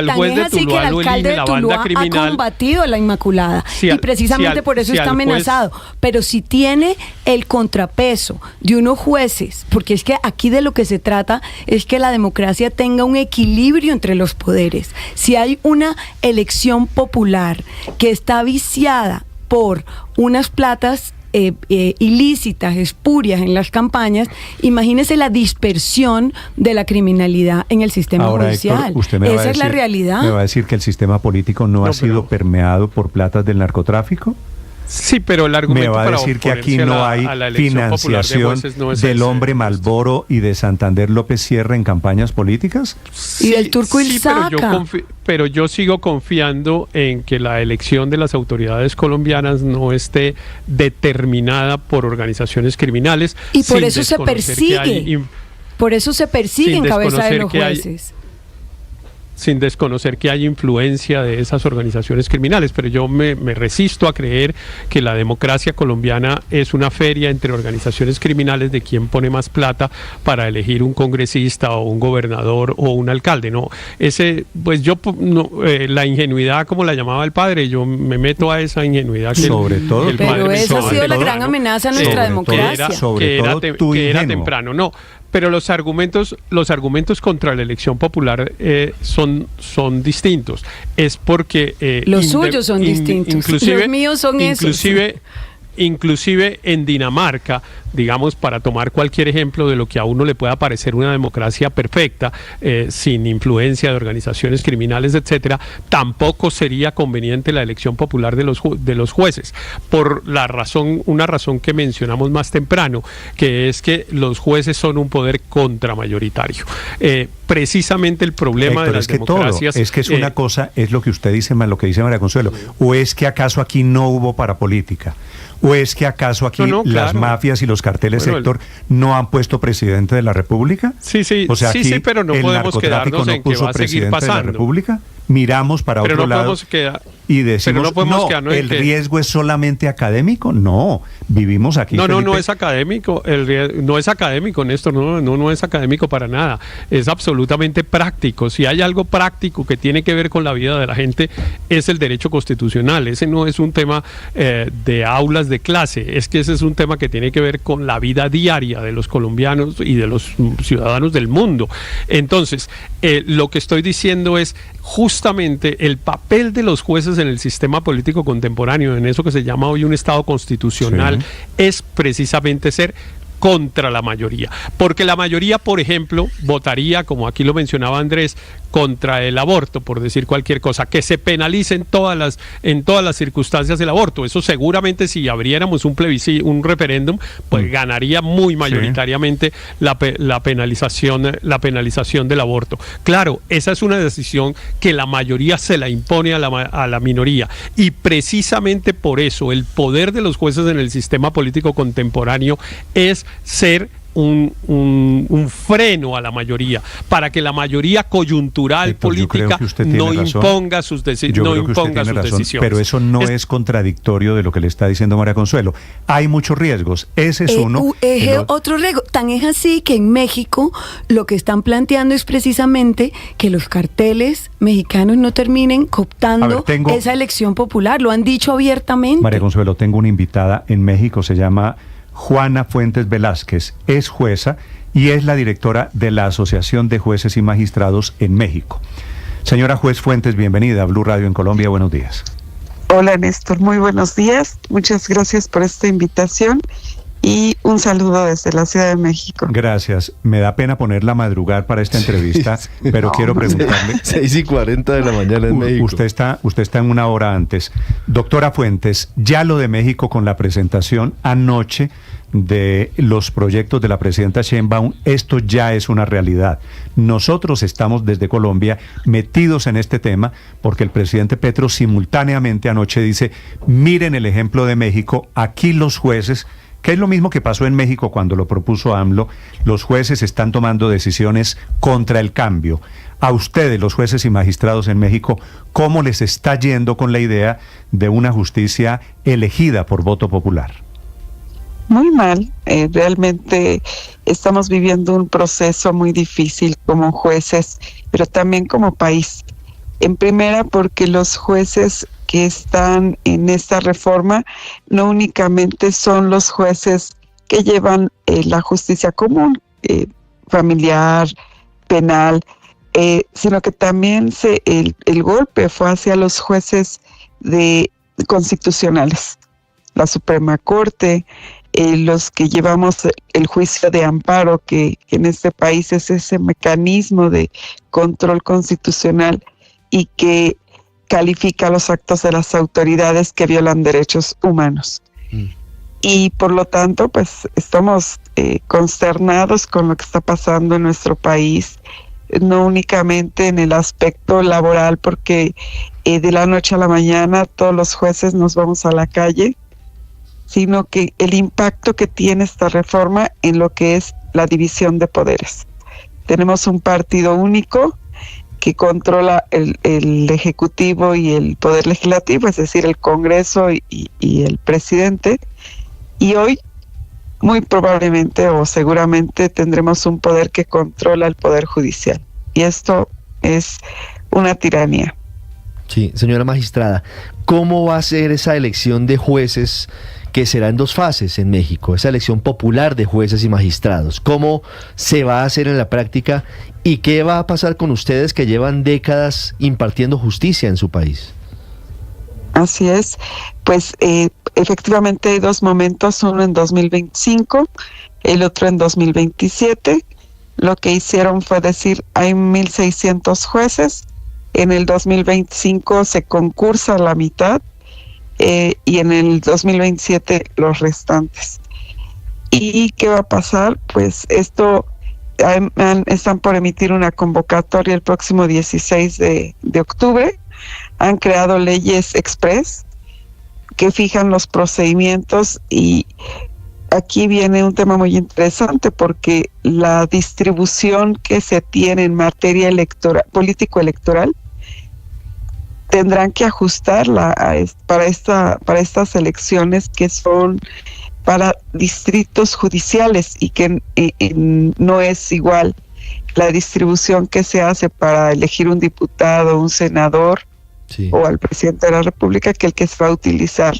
lo elige la banda criminal, ha combatido a la Inmaculada y precisamente por eso está amenazado, pero si tiene el contrapeso de unos jueces, porque es que aquí de lo que se trata es que la democracia tenga un equilibrio entre los poderes. Si hay una elección popular que está viciada por unas platas ilícitas, espurias en las campañas, imagínese la dispersión de la criminalidad en el sistema judicial. Héctor, esa es la realidad. ¿Me va a decir que el sistema político no ha sido permeado por platas del narcotráfico? Sí, pero el argumento me va a decir que aquí no hay financiación del hombre Malboro y de Santander López Sierra en campañas políticas. Y del Turco Ilzaca. Pero yo sigo confiando en que la elección de las autoridades colombianas no esté determinada por organizaciones criminales. Y por eso se persigue. Por eso se persigue en cabeza de los jueces. Sin desconocer que hay influencia de esas organizaciones criminales, pero yo me resisto a creer que la democracia colombiana es una feria entre organizaciones criminales de quién pone más plata para elegir un congresista o un gobernador o un alcalde. No, la ingenuidad, como la llamaba el padre, yo me meto a esa ingenuidad. Pero esa ha sido la gran amenaza a nuestra democracia. Que era temprano, no. Pero los argumentos contra la elección popular son distintos. Es porque los suyos son distintos. Los míos son esos. Inclusive en Dinamarca, digamos, para tomar cualquier ejemplo de lo que a uno le pueda parecer una democracia perfecta, sin influencia de organizaciones criminales, etcétera, tampoco sería conveniente la elección popular de los jueces, por una razón que mencionamos más temprano, que es que los jueces son un poder contramayoritario. Precisamente el problema, Héctor, de las democracias... Es que es una cosa, es lo que usted dice, más lo que dice María Consuelo, o es que acaso aquí no hubo parapolítica, ¿O es que acaso aquí las mafias y los carteles, Héctor, no han puesto presidente de la República? Sí, o sea, sí, pero no podemos quedarnos en que va a seguir pasando. De la República. Miramos para otro lado y decimos, ¿el riesgo es solamente académico? No, vivimos aquí. No es académico, no es académico, Néstor, no es académico para nada, es absolutamente práctico. Si hay algo práctico que tiene que ver con la vida de la gente, es el derecho constitucional. Ese no es un tema de aulas de clase, es que ese es un tema que tiene que ver con la vida diaria de los colombianos y de los ciudadanos del mundo. Entonces, lo que estoy diciendo es justamente el papel de los jueces en el sistema político contemporáneo, en eso que se llama hoy un Estado constitucional, es precisamente ser contra la mayoría, porque la mayoría, por ejemplo, votaría, como aquí lo mencionaba Andrés, contra el aborto, por decir cualquier cosa, que se penalice en todas las circunstancias el aborto. Eso seguramente, si abriéramos un plebiscito, un referéndum, pues ganaría muy mayoritariamente la penalización del aborto. Claro, esa es una decisión que la mayoría se la impone a la minoría, y precisamente por eso el poder de los jueces en el sistema político contemporáneo es ser un freno a la mayoría, para que la mayoría coyuntural política no imponga sus decisiones. Pero eso no es contradictorio de lo que le está diciendo María Consuelo. Hay muchos riesgos. Ese es uno. Otro riesgo. Tan es así que en México lo que están planteando es precisamente que los carteles mexicanos no terminen cooptando esa elección popular. Lo han dicho abiertamente. María Consuelo, tengo una invitada en México, se llama Juana Fuentes Velázquez, es jueza y es la directora de la Asociación de Jueces y Magistrados en México. Señora juez Fuentes, bienvenida a Blue Radio en Colombia, buenos días. Hola Néstor, muy buenos días, muchas gracias por esta invitación y un saludo desde la Ciudad de México. Gracias, me da pena ponerla a madrugar para esta entrevista, pero quiero preguntarle. 6:40 de la mañana en México. Usted está en una hora antes. Doctora Fuentes, ya lo de México con la presentación anoche de los proyectos de la presidenta Sheinbaum, esto ya es una realidad. Nosotros estamos desde Colombia metidos en este tema porque el presidente Petro simultáneamente anoche dice, miren el ejemplo de México, aquí los jueces, que es lo mismo que pasó en México cuando lo propuso AMLO, los jueces están tomando decisiones contra el cambio. A ustedes, los jueces y magistrados en México, ¿cómo les está yendo con la idea de una justicia elegida por voto popular? Muy mal, realmente estamos viviendo un proceso muy difícil como jueces, pero también como país. En primera, porque los jueces que están en esta reforma no únicamente son los jueces que llevan la justicia común, familiar, penal, sino que también el golpe fue hacia los jueces constitucionales, la Suprema Corte, los que llevamos el juicio de amparo, que en este país es ese mecanismo de control constitucional y que califica los actos de las autoridades que violan derechos humanos. Y por lo tanto, pues estamos consternados con lo que está pasando en nuestro país, no únicamente en el aspecto laboral, porque de la noche a la mañana todos los jueces nos vamos a la calle, sino que el impacto que tiene esta reforma en lo que es la división de poderes. Tenemos un partido único que controla el Ejecutivo y el Poder Legislativo, es decir, el Congreso y el Presidente, y hoy muy probablemente o seguramente tendremos un poder que controla el Poder Judicial, y esto es una tiranía. Sí, señora magistrada, ¿cómo va a ser esa elección de jueces que será en 2 fases en México, esa elección popular de jueces y magistrados? ¿Cómo se va a hacer en la práctica y qué va a pasar con ustedes que llevan décadas impartiendo justicia en su país? Así es, pues efectivamente hay 2 momentos, uno en 2025, el otro en 2027. Lo que hicieron fue decir, hay 1,600 jueces, en el 2025 se concursa la mitad, y en el 2027 los restantes. ¿Y qué va a pasar? Pues esto están por emitir una convocatoria el próximo 16 de octubre. Han creado leyes express que fijan los procedimientos. Y aquí viene un tema muy interesante, porque la distribución que se tiene en materia político-electoral tendrán que ajustarla para estas elecciones, que son para distritos judiciales, y que no es igual la distribución que se hace para elegir un diputado, un senador, sí, o al presidente de la República, que el que se va a utilizar,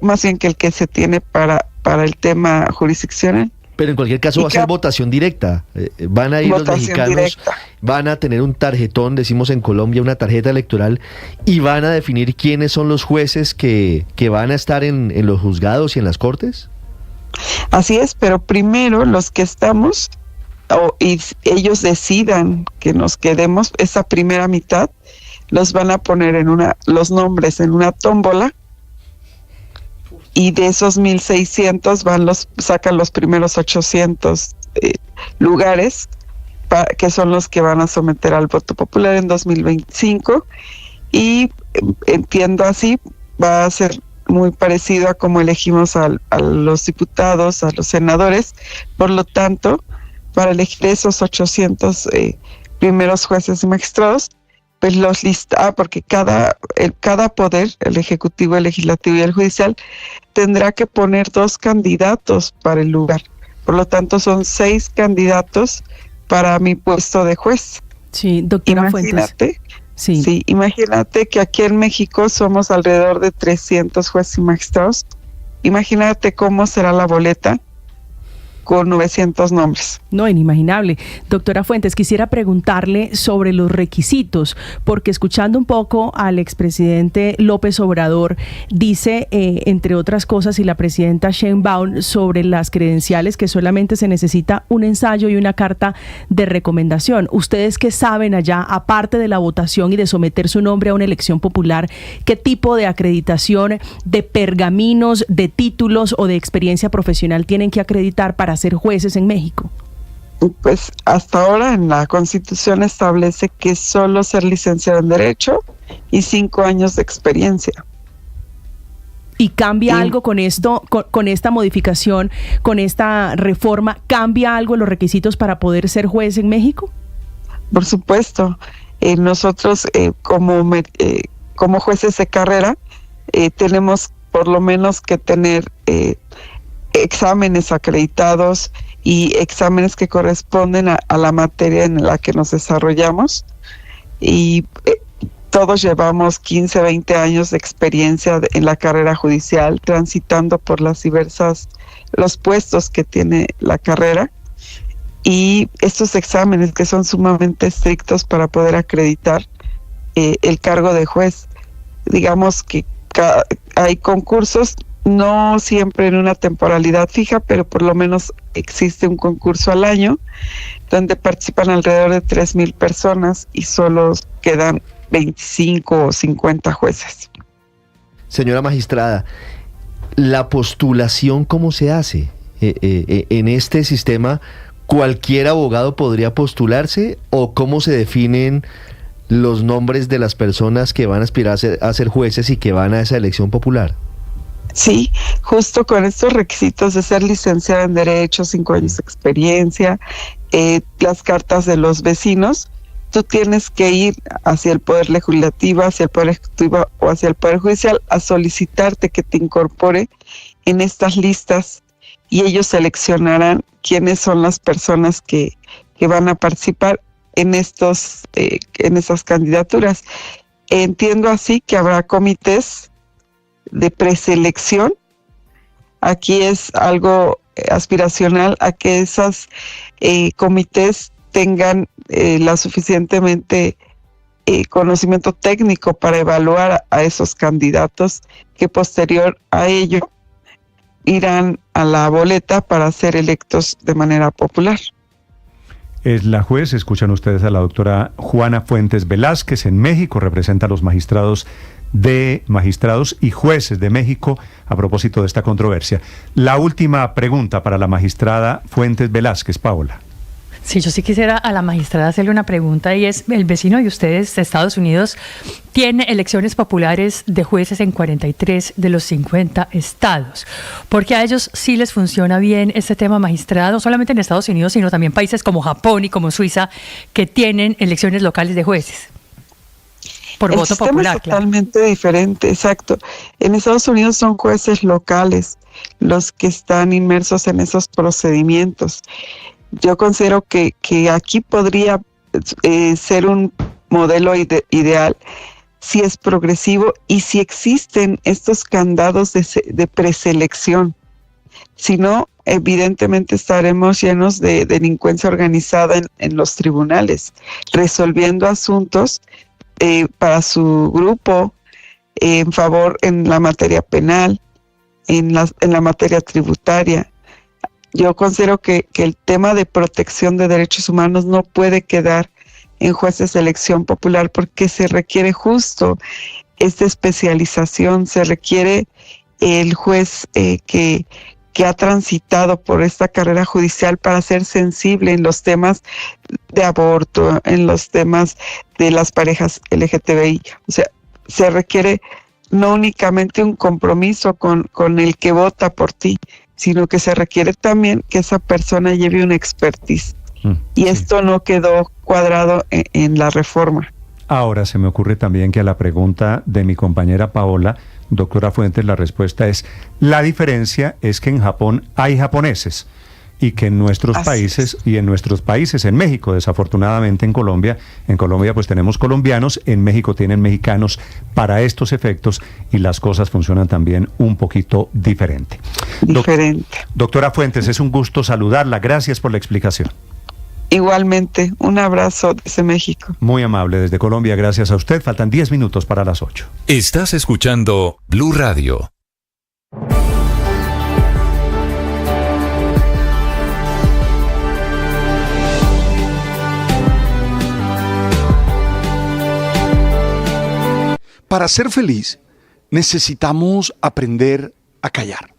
más bien que el que se tiene para el tema jurisdiccional. Pero en cualquier caso va a ser votación directa. Van a ir los mexicanos, directa. Van a tener un tarjetón, decimos en Colombia, una tarjeta electoral, y van a definir quiénes son los jueces que van a estar en los juzgados y en las cortes. Así es, pero primero los que estamos, y ellos decidan que nos quedemos, esa primera mitad, los van a poner los nombres en una tómbola, y de esos 1,600 sacan los primeros 800 lugares, que son los que van a someter al voto popular en 2025, y entiendo así, va a ser muy parecido a como elegimos a los diputados, a los senadores. Por lo tanto, para elegir esos 800 primeros jueces y magistrados, pues los porque cada poder, el ejecutivo, el legislativo y el judicial, tendrá que poner 2 candidatos para el lugar. Por lo tanto, son 6 candidatos para mi puesto de juez. Sí, doctora Fuentes. Sí, imagínate que aquí en México somos alrededor de 300 jueces y magistrados. Imagínate cómo será la boleta con 900 nombres. No, inimaginable. Doctora Fuentes, quisiera preguntarle sobre los requisitos, porque escuchando un poco al expresidente López Obrador, dice, entre otras cosas, y la presidenta Sheinbaum, sobre las credenciales, que solamente se necesita un ensayo y una carta de recomendación. Ustedes que saben allá, aparte de la votación y de someter su nombre a una elección popular, ¿qué tipo de acreditación, de pergaminos, de títulos o de experiencia profesional tienen que acreditar para ser jueces en México? Pues hasta ahora en la Constitución establece que solo ser licenciado en Derecho y 5 años de experiencia. ¿Y cambia algo con esto, con esta modificación, con esta reforma? ¿Cambia algo los requisitos para poder ser juez en México? Por supuesto. Nosotros como jueces de carrera tenemos por lo menos que tener exámenes acreditados y exámenes que corresponden a la materia en la que nos desarrollamos, y todos llevamos 15, 20 años de experiencia en la carrera judicial, transitando por los puestos que tiene la carrera, y estos exámenes que son sumamente estrictos para poder acreditar el cargo de juez. Digamos que hay concursos, no siempre en una temporalidad fija, pero por lo menos existe un concurso al año donde participan alrededor de 3,000 personas y solo quedan 25 o 50 jueces. Señora magistrada, ¿la postulación cómo se hace? En este sistema, ¿cualquier abogado podría postularse, o cómo se definen los nombres de las personas que van a aspirar a ser jueces y que van a esa elección popular? Sí, justo con estos requisitos de ser licenciado en Derecho, 5 años de experiencia, las cartas de los vecinos, tú tienes que ir hacia el Poder Legislativo, hacia el Poder Ejecutivo o hacia el Poder Judicial a solicitarte que te incorpore en estas listas, y ellos seleccionarán quiénes son las personas que van a participar en esas candidaturas. Entiendo así que habrá comités de preselección. Aquí es algo aspiracional a que esos comités tengan la suficientemente conocimiento técnico para evaluar a esos candidatos, que posterior a ello irán a la boleta para ser electos de manera popular. Es la juez, escuchan ustedes a la doctora Juana Fuentes Velázquez. En México representa a los magistrados y jueces de México a propósito de esta controversia. La última pregunta para la magistrada Fuentes Velázquez, Paola. Sí, yo sí quisiera a la magistrada hacerle una pregunta y es, el vecino de ustedes, Estados Unidos, tiene elecciones populares de jueces en 43 de los 50 estados, porque a ellos sí les funciona bien este tema, magistrada, no solamente en Estados Unidos, sino también países como Japón y como Suiza, que tienen elecciones locales de jueces. Por voto popular, es totalmente diferente, exacto. En Estados Unidos son jueces locales los que están inmersos en esos procedimientos. Yo considero que aquí podría ser un modelo ideal si es progresivo y si existen estos candados de preselección. Si no, evidentemente estaremos llenos de delincuencia organizada en los tribunales, resolviendo asuntos para su grupo en la materia penal, en la materia tributaria. Yo considero que el tema de protección de derechos humanos no puede quedar en jueces de elección popular porque se requiere justo esta especialización, se requiere el juez que ha transitado por esta carrera judicial para ser sensible en los temas de aborto, en los temas de las parejas LGTBI. O sea, se requiere no únicamente un compromiso con el que vota por ti, sino que se requiere también que esa persona lleve una expertise. Y esto no quedó cuadrado en la reforma. Ahora se me ocurre también que a la pregunta de mi compañera Paola, doctora Fuentes, la respuesta es, la diferencia es que en Japón hay japoneses y que en nuestros países, en México, desafortunadamente en Colombia pues tenemos colombianos, en México tienen mexicanos para estos efectos y las cosas funcionan también un poquito diferente. Doctora Fuentes, es un gusto saludarla, gracias por la explicación. Igualmente, un abrazo desde México. Muy amable desde Colombia, gracias a usted. Faltan 10 minutos para las 8. Estás escuchando Blue Radio. Para ser feliz, necesitamos aprender a callar.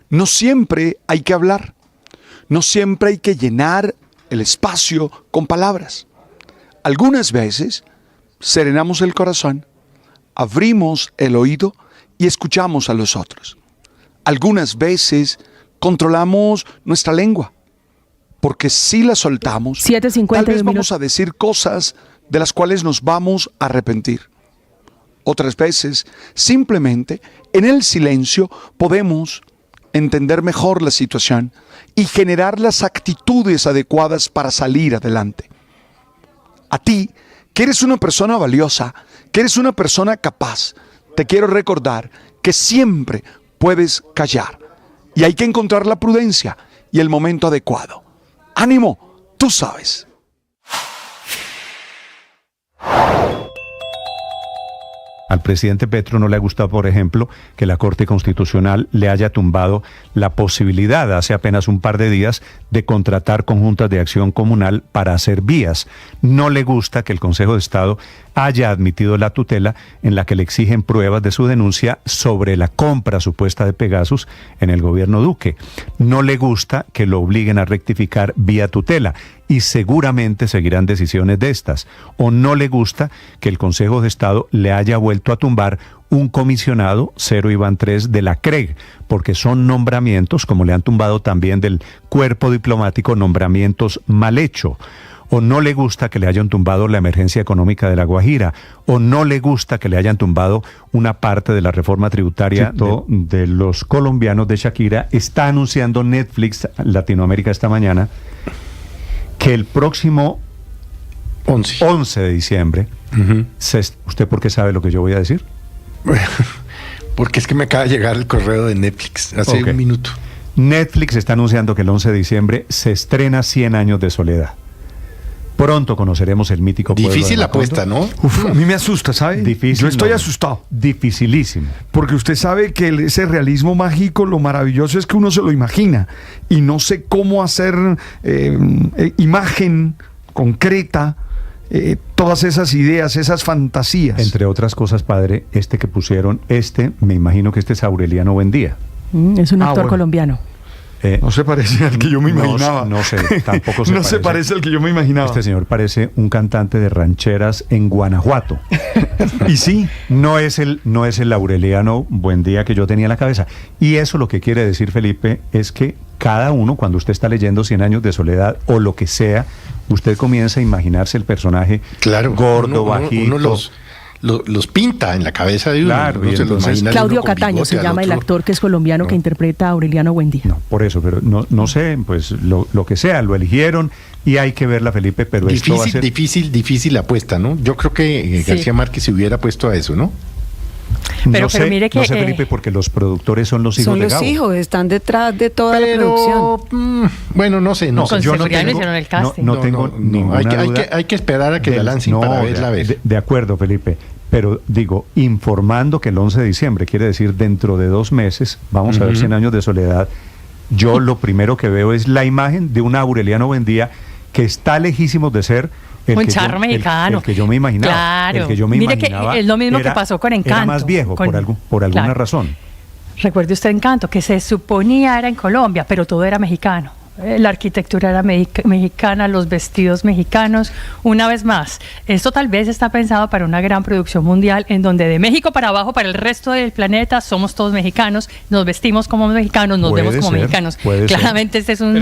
No siempre hay que hablar. No siempre hay que llenar el espacio con palabras. Algunas veces serenamos el corazón, abrimos el oído y escuchamos a los otros. Algunas veces controlamos nuestra lengua, porque si la soltamos, tal vez vamos a decir cosas de las cuales nos vamos a arrepentir. Otras veces, simplemente, en el silencio podemos entender mejor la situación y generar las actitudes adecuadas para salir adelante. A ti, que eres una persona valiosa, que eres una persona capaz, te quiero recordar que siempre puedes callar y hay que encontrar la prudencia y el momento adecuado. ¡Ánimo! Tú sabes. Al presidente Petro no le ha gustado, por ejemplo, que la Corte Constitucional le haya tumbado la posibilidad, hace apenas un par de días, de contratar conjuntas de acción comunal para hacer vías. No le gusta que el Consejo de Estado haya admitido la tutela en la que le exigen pruebas de su denuncia sobre la compra supuesta de Pegasus en el gobierno Duque. No le gusta que lo obliguen a rectificar vía tutela. Y seguramente seguirán decisiones de estas. O no le gusta que el Consejo de Estado le haya vuelto a tumbar un comisionado 0-3 de la CREG, porque son nombramientos, como le han tumbado también del cuerpo diplomático, nombramientos mal hechos. O no le gusta que le hayan tumbado la emergencia económica de La Guajira, o no le gusta que le hayan tumbado una parte de la reforma tributaria de los colombianos de Shakira. Está anunciando Netflix Latinoamérica esta mañana que el próximo 11 de diciembre, ¿usted por qué sabe lo que yo voy a decir? Porque es que me acaba de llegar el correo de Netflix hace un minuto. Netflix está anunciando que el 11 de diciembre se estrena 100 años de soledad. Pronto conoceremos el mítico pueblo. Difícil la apuesta, ¿no? Uf, a mí me asusta, ¿sabe? Difícil. Yo estoy asustado. Dificilísimo. Porque usted sabe que ese realismo mágico, lo maravilloso es que uno se lo imagina. Y no sé cómo hacer imagen concreta, todas esas ideas, esas fantasías. Entre otras cosas, padre, que pusieron, me imagino que es Aureliano Buendía. Es un actor colombiano. No se parece al que yo me imaginaba. No sé, tampoco se no se parece al que yo me imaginaba. Este señor parece un cantante de rancheras en Guanajuato. Y sí, no es el Aureliano Buendía que yo tenía en la cabeza. Y eso lo que quiere decir, Felipe, es que cada uno, cuando usted está leyendo 100 años de soledad o lo que sea, usted comienza a imaginarse el personaje gordo, bajito. Uno los pinta en la cabeza de uno. Claro, y entonces, Claudio Cataño se llama el actor que es colombiano que interpreta a Aureliano Buendía. No, por eso, pero no sé, pues lo que sea, lo eligieron y hay que verla, Felipe, pero esto va a ser... Difícil apuesta, ¿no? Yo creo que García Márquez se hubiera puesto a eso, ¿no? Pero mire que... No sé, Felipe, porque los productores son los hijos de Gabo. Son los hijos, están detrás de toda la producción. Bueno, no sé. Con yo no hicieron el casting. No tengo ninguna duda. Hay que esperar a que la lancen para verla. De acuerdo, Felipe. Pero digo, informando que el 11 de diciembre, quiere decir dentro de 2 meses, vamos a ver 100 años de soledad. Yo lo primero que veo es la imagen de un Aureliano Buendía que está lejísimos de ser un charro mexicano. El que yo me imaginaba. Claro. El que yo me imaginaba. Que es lo mismo que pasó con Encanto. Era más viejo, por alguna razón. Recuerde usted Encanto, que se suponía era en Colombia, pero todo era mexicano. La arquitectura era mexicana, los vestidos mexicanos. Una vez más, esto tal vez está pensado para una gran producción mundial en donde de México para abajo, para el resto del planeta, somos todos mexicanos, nos vestimos como mexicanos, nos vemos como mexicanos. Claramente este es un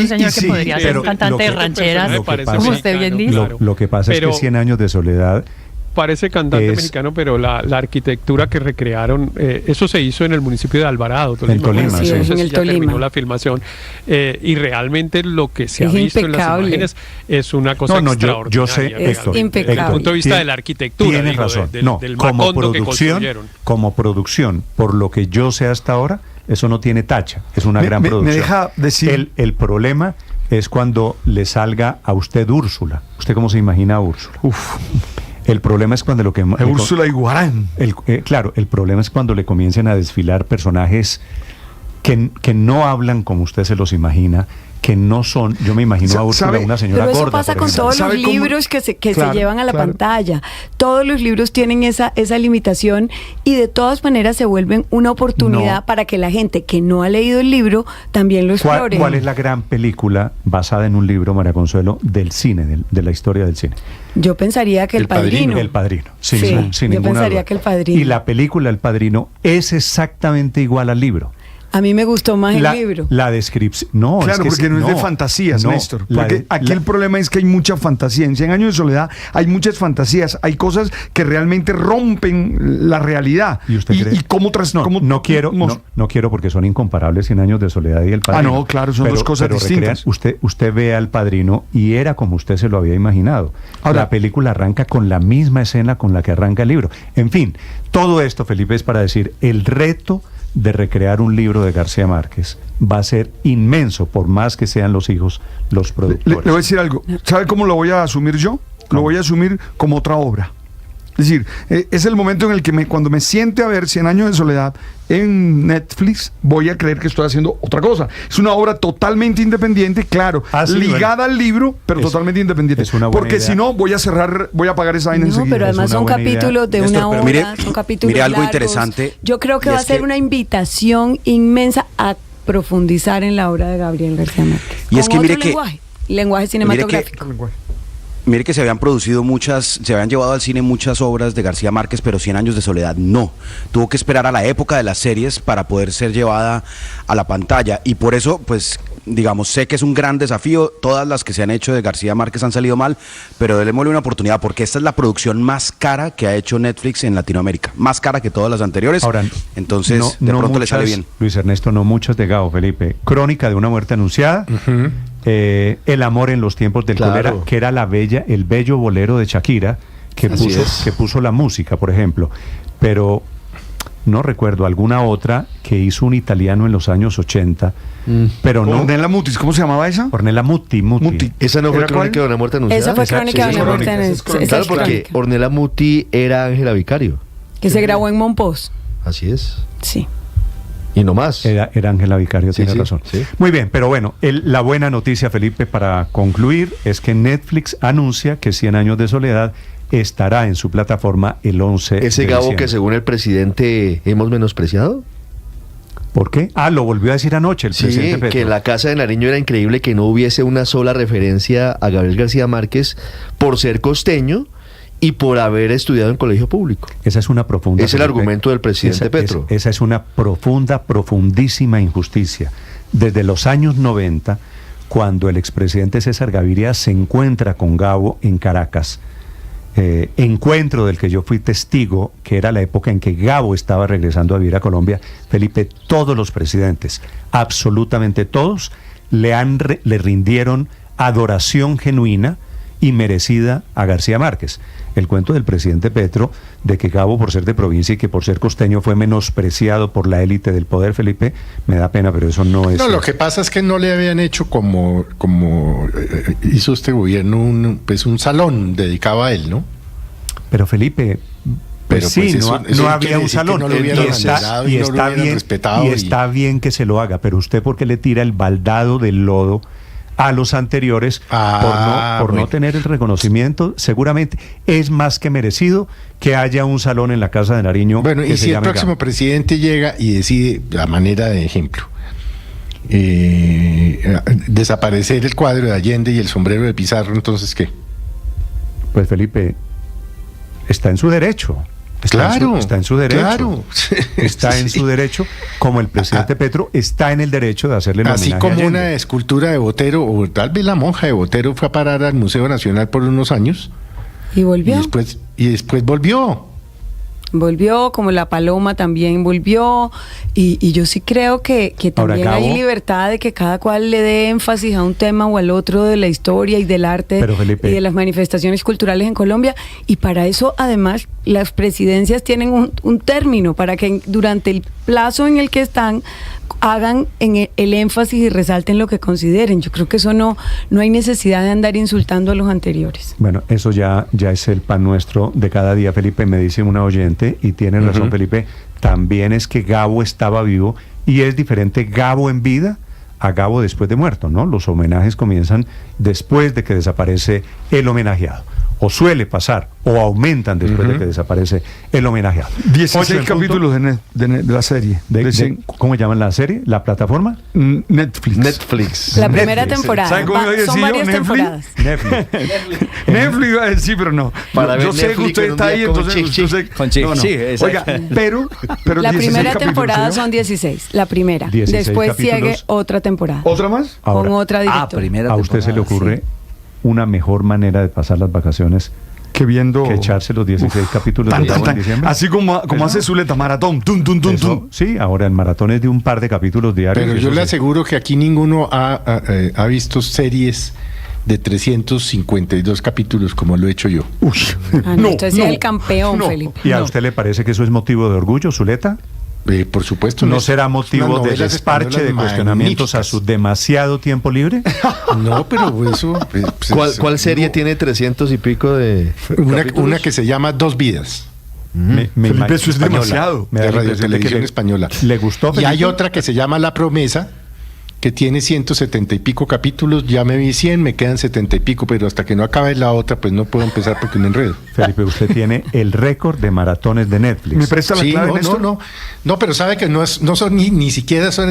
señor que podría ser un cantante de rancheras, como usted bien dice. Lo que pasa es que 100 años de soledad... Parece cantante mexicano, pero la arquitectura que recrearon, eso se hizo en el municipio de Alvarado, Tolima. En Tolima, sí. En el Tolima. Terminó la filmación. Y realmente lo que se ha visto en las imágenes es una cosa extraordinaria. Yo sé, Héctor, impecable. Desde el punto de vista de la arquitectura. Tienes razón. Del macondo que construyeron. Como producción, por lo que yo sé hasta ahora, eso no tiene tacha. Es una gran producción. Me deja decir... El problema es cuando le salga a usted Úrsula. ¿Usted cómo se imagina a Úrsula? El problema es cuando Úrsula Iguarán. Claro, el problema es cuando le comiencen a desfilar personajes que no hablan como usted se los imagina, que no son, yo me imagino a Úrsula, una señora gorda. Pero eso pasa con todos los libros que se llevan a la pantalla. Todos los libros tienen esa limitación y de todas maneras se vuelven una oportunidad para que la gente que no ha leído el libro también lo explore. ¿Cuál es la gran película basada en un libro, María Consuelo, del cine, de la historia del cine? Yo pensaría que El Padrino. El Padrino, sin yo ninguna pensaría duda. que El Padrino. Y la película El Padrino es exactamente igual al libro. A mí me gustó más el libro. La descripción. No, claro, es que porque no es de fantasías, Néstor. Porque aquí el problema es que hay mucha fantasía. En 100 años de soledad hay muchas fantasías. Hay cosas que realmente rompen la realidad. ¿Y usted cree? No quiero porque son incomparables 100 años de soledad y El Padrino. No, claro, son dos cosas distintas. Usted ve al Padrino y era como usted se lo había imaginado. Ahora, la película arranca con la misma escena con la que arranca el libro. En fin, todo esto, Felipe, es para decir, el reto de recrear un libro de García Márquez va a ser inmenso, por más que sean los hijos los productores. Le voy a decir algo. ¿Sabe cómo lo voy a asumir yo? Lo voy a asumir como otra obra. Es decir, es el momento en el que cuando me siente a ver 100 años de soledad en Netflix, voy a creer que estoy haciendo otra cosa. Es una obra totalmente independiente, claro, ligada al libro, pero totalmente independiente. Porque si no, voy a cerrar, voy a apagar esa vaina enseguida. Pero además son capítulos de una hora, son capítulos mire algo largos. Interesante. Yo creo que va a ser una invitación inmensa a profundizar en la obra de Gabriel García Márquez. Y es que mire que lenguaje cinematográfico. Mire que se habían llevado al cine muchas obras de García Márquez, pero 100 años de soledad no. Tuvo que esperar a la época de las series para poder ser llevada a la pantalla. Y por eso, pues, digamos, sé que es un gran desafío. Todas las que se han hecho de García Márquez han salido mal, pero démosle una oportunidad, porque esta es la producción más cara que ha hecho Netflix en Latinoamérica. Más cara que todas las anteriores. Ahora, entonces, de pronto le sale bien. Luis Ernesto, no muchas de Gabo, Felipe. Crónica de una muerte anunciada. El amor en los tiempos del cólera, que era el bello bolero de Shakira, que puso la música, por ejemplo. Pero no recuerdo alguna otra que hizo un italiano en los años 80. Pero no. Ornella Muti, ¿cómo se llamaba esa? Ornella Muti. Esa no fue Crónica de una muerte anunciada. Esa fue Crónica de una muerte anunciada. Claro, porque Ornella Muti era Ángela Vicario. Que se grabó en Monpós. Así es. Sí. Y no más. Era Ángela Vicario, tiene razón. Sí. Muy bien, pero bueno, la buena noticia, Felipe, para concluir, es que Netflix anuncia que 100 años de soledad estará en su plataforma el 11 de ¿Ese Gabo diciembre. que según el presidente hemos menospreciado? ¿Por qué? Lo volvió a decir anoche el presidente Petro. Que en la casa de Nariño era increíble que no hubiese una sola referencia a Gabriel García Márquez por ser costeño y por haber estudiado en colegio público. Esa es una profunda... Es el argumento del presidente Petro. Esa es una profundísima injusticia. Desde los años 90, cuando el expresidente César Gaviria se encuentra con Gabo en Caracas, encuentro del que yo fui testigo, que era la época en que Gabo estaba regresando a vivir a Colombia, Felipe, todos los presidentes, absolutamente todos, le rindieron adoración genuina y merecida a García Márquez. El cuento del presidente Petro de que Gabo, por ser de provincia y que por ser costeño fue menospreciado por la élite del poder, Felipe, me da pena, pero eso no es... No, lo que pasa es que no le habían hecho como hizo este gobierno un salón dedicado a él, ¿no? Pero Felipe... Pues sí, eso no había un salón. No lo está bien que se lo haga, pero usted, ¿por qué le tira el baldado del lodo a los anteriores por no tener el reconocimiento? Seguramente es más que merecido que haya un salón en la Casa de Nariño. Bueno, y si el próximo presidente llega y decide, a manera de ejemplo, desaparecer el cuadro de Allende y el sombrero de Pizarro, ¿entonces qué? Pues Felipe, está en su derecho. Está en su derecho. Claro. Está en su derecho, como el presidente Petro está en el derecho de hacerle el homenaje. Así como una escultura de Botero, o tal vez la monja de Botero fue a parar al Museo Nacional por unos años. ¿Y volvió? Y después volvió. Volvió, como la paloma también volvió, y yo sí creo que también Ahora, Gabo, hay libertad de que cada cual le dé énfasis a un tema o al otro de la historia y del arte, Felipe, y de las manifestaciones culturales en Colombia, y para eso además las presidencias tienen un término, para que durante el plazo en el que están hagan el énfasis y resalten lo que consideren. Yo creo que eso no hay necesidad de andar insultando a los anteriores. Bueno, eso ya es el pan nuestro de cada día, Felipe, me dice una oyente, y tiene razón, Felipe, también es que Gabo estaba vivo, y es diferente Gabo en vida a Gabo después de muerto, ¿no? Los homenajes comienzan después de que desaparece el homenajeado. O suele pasar, o aumentan después de que desaparece el homenajeado. 16 capítulos de la serie. ¿Cómo llaman la serie? ¿La plataforma? Netflix. La primera temporada. ¿Sabe cómo iba a decir son yo? varias temporadas. Netflix iba a decir, pero no. Yo sé que usted está ahí, entonces usted... Sí, oiga, pero la primera temporada son son 16, la primera. 16 Después capítulos. sigue otra temporada. ¿Otra más? Con otra directora. ¿A usted se le ocurre una mejor manera de pasar las vacaciones que echarse los 16 capítulos de Gabo en diciembre? Así como hace Zuleta, maratón, Sí, ahora el maratón es de un par de capítulos diarios. Pero yo le aseguro que aquí ninguno ha visto series de 352 capítulos como lo he hecho yo. Usted es el campeón, Felipe. ¿Y a usted le parece que eso es motivo de orgullo, Zuleta? Por supuesto. ¿No será motivo de desparche, de cuestionamientos a su demasiado tiempo libre? No, pero eso... ¿Cuál serie tiene 300 y pico de una que se llama Dos Vidas. Felipe, eso es demasiado. De Radio Televisión Española. ¿Le gustó, Felipe? Y hay otra que se llama La Promesa, que tiene 170 y pico capítulos. Ya me vi 100, me quedan 70 y pico, pero hasta que no acabe la otra, pues no puedo empezar porque me enredo. Felipe, usted tiene el récord de maratones de Netflix. ¿Me presta la clave, Néstor? No, pero sabe que no son ni siquiera son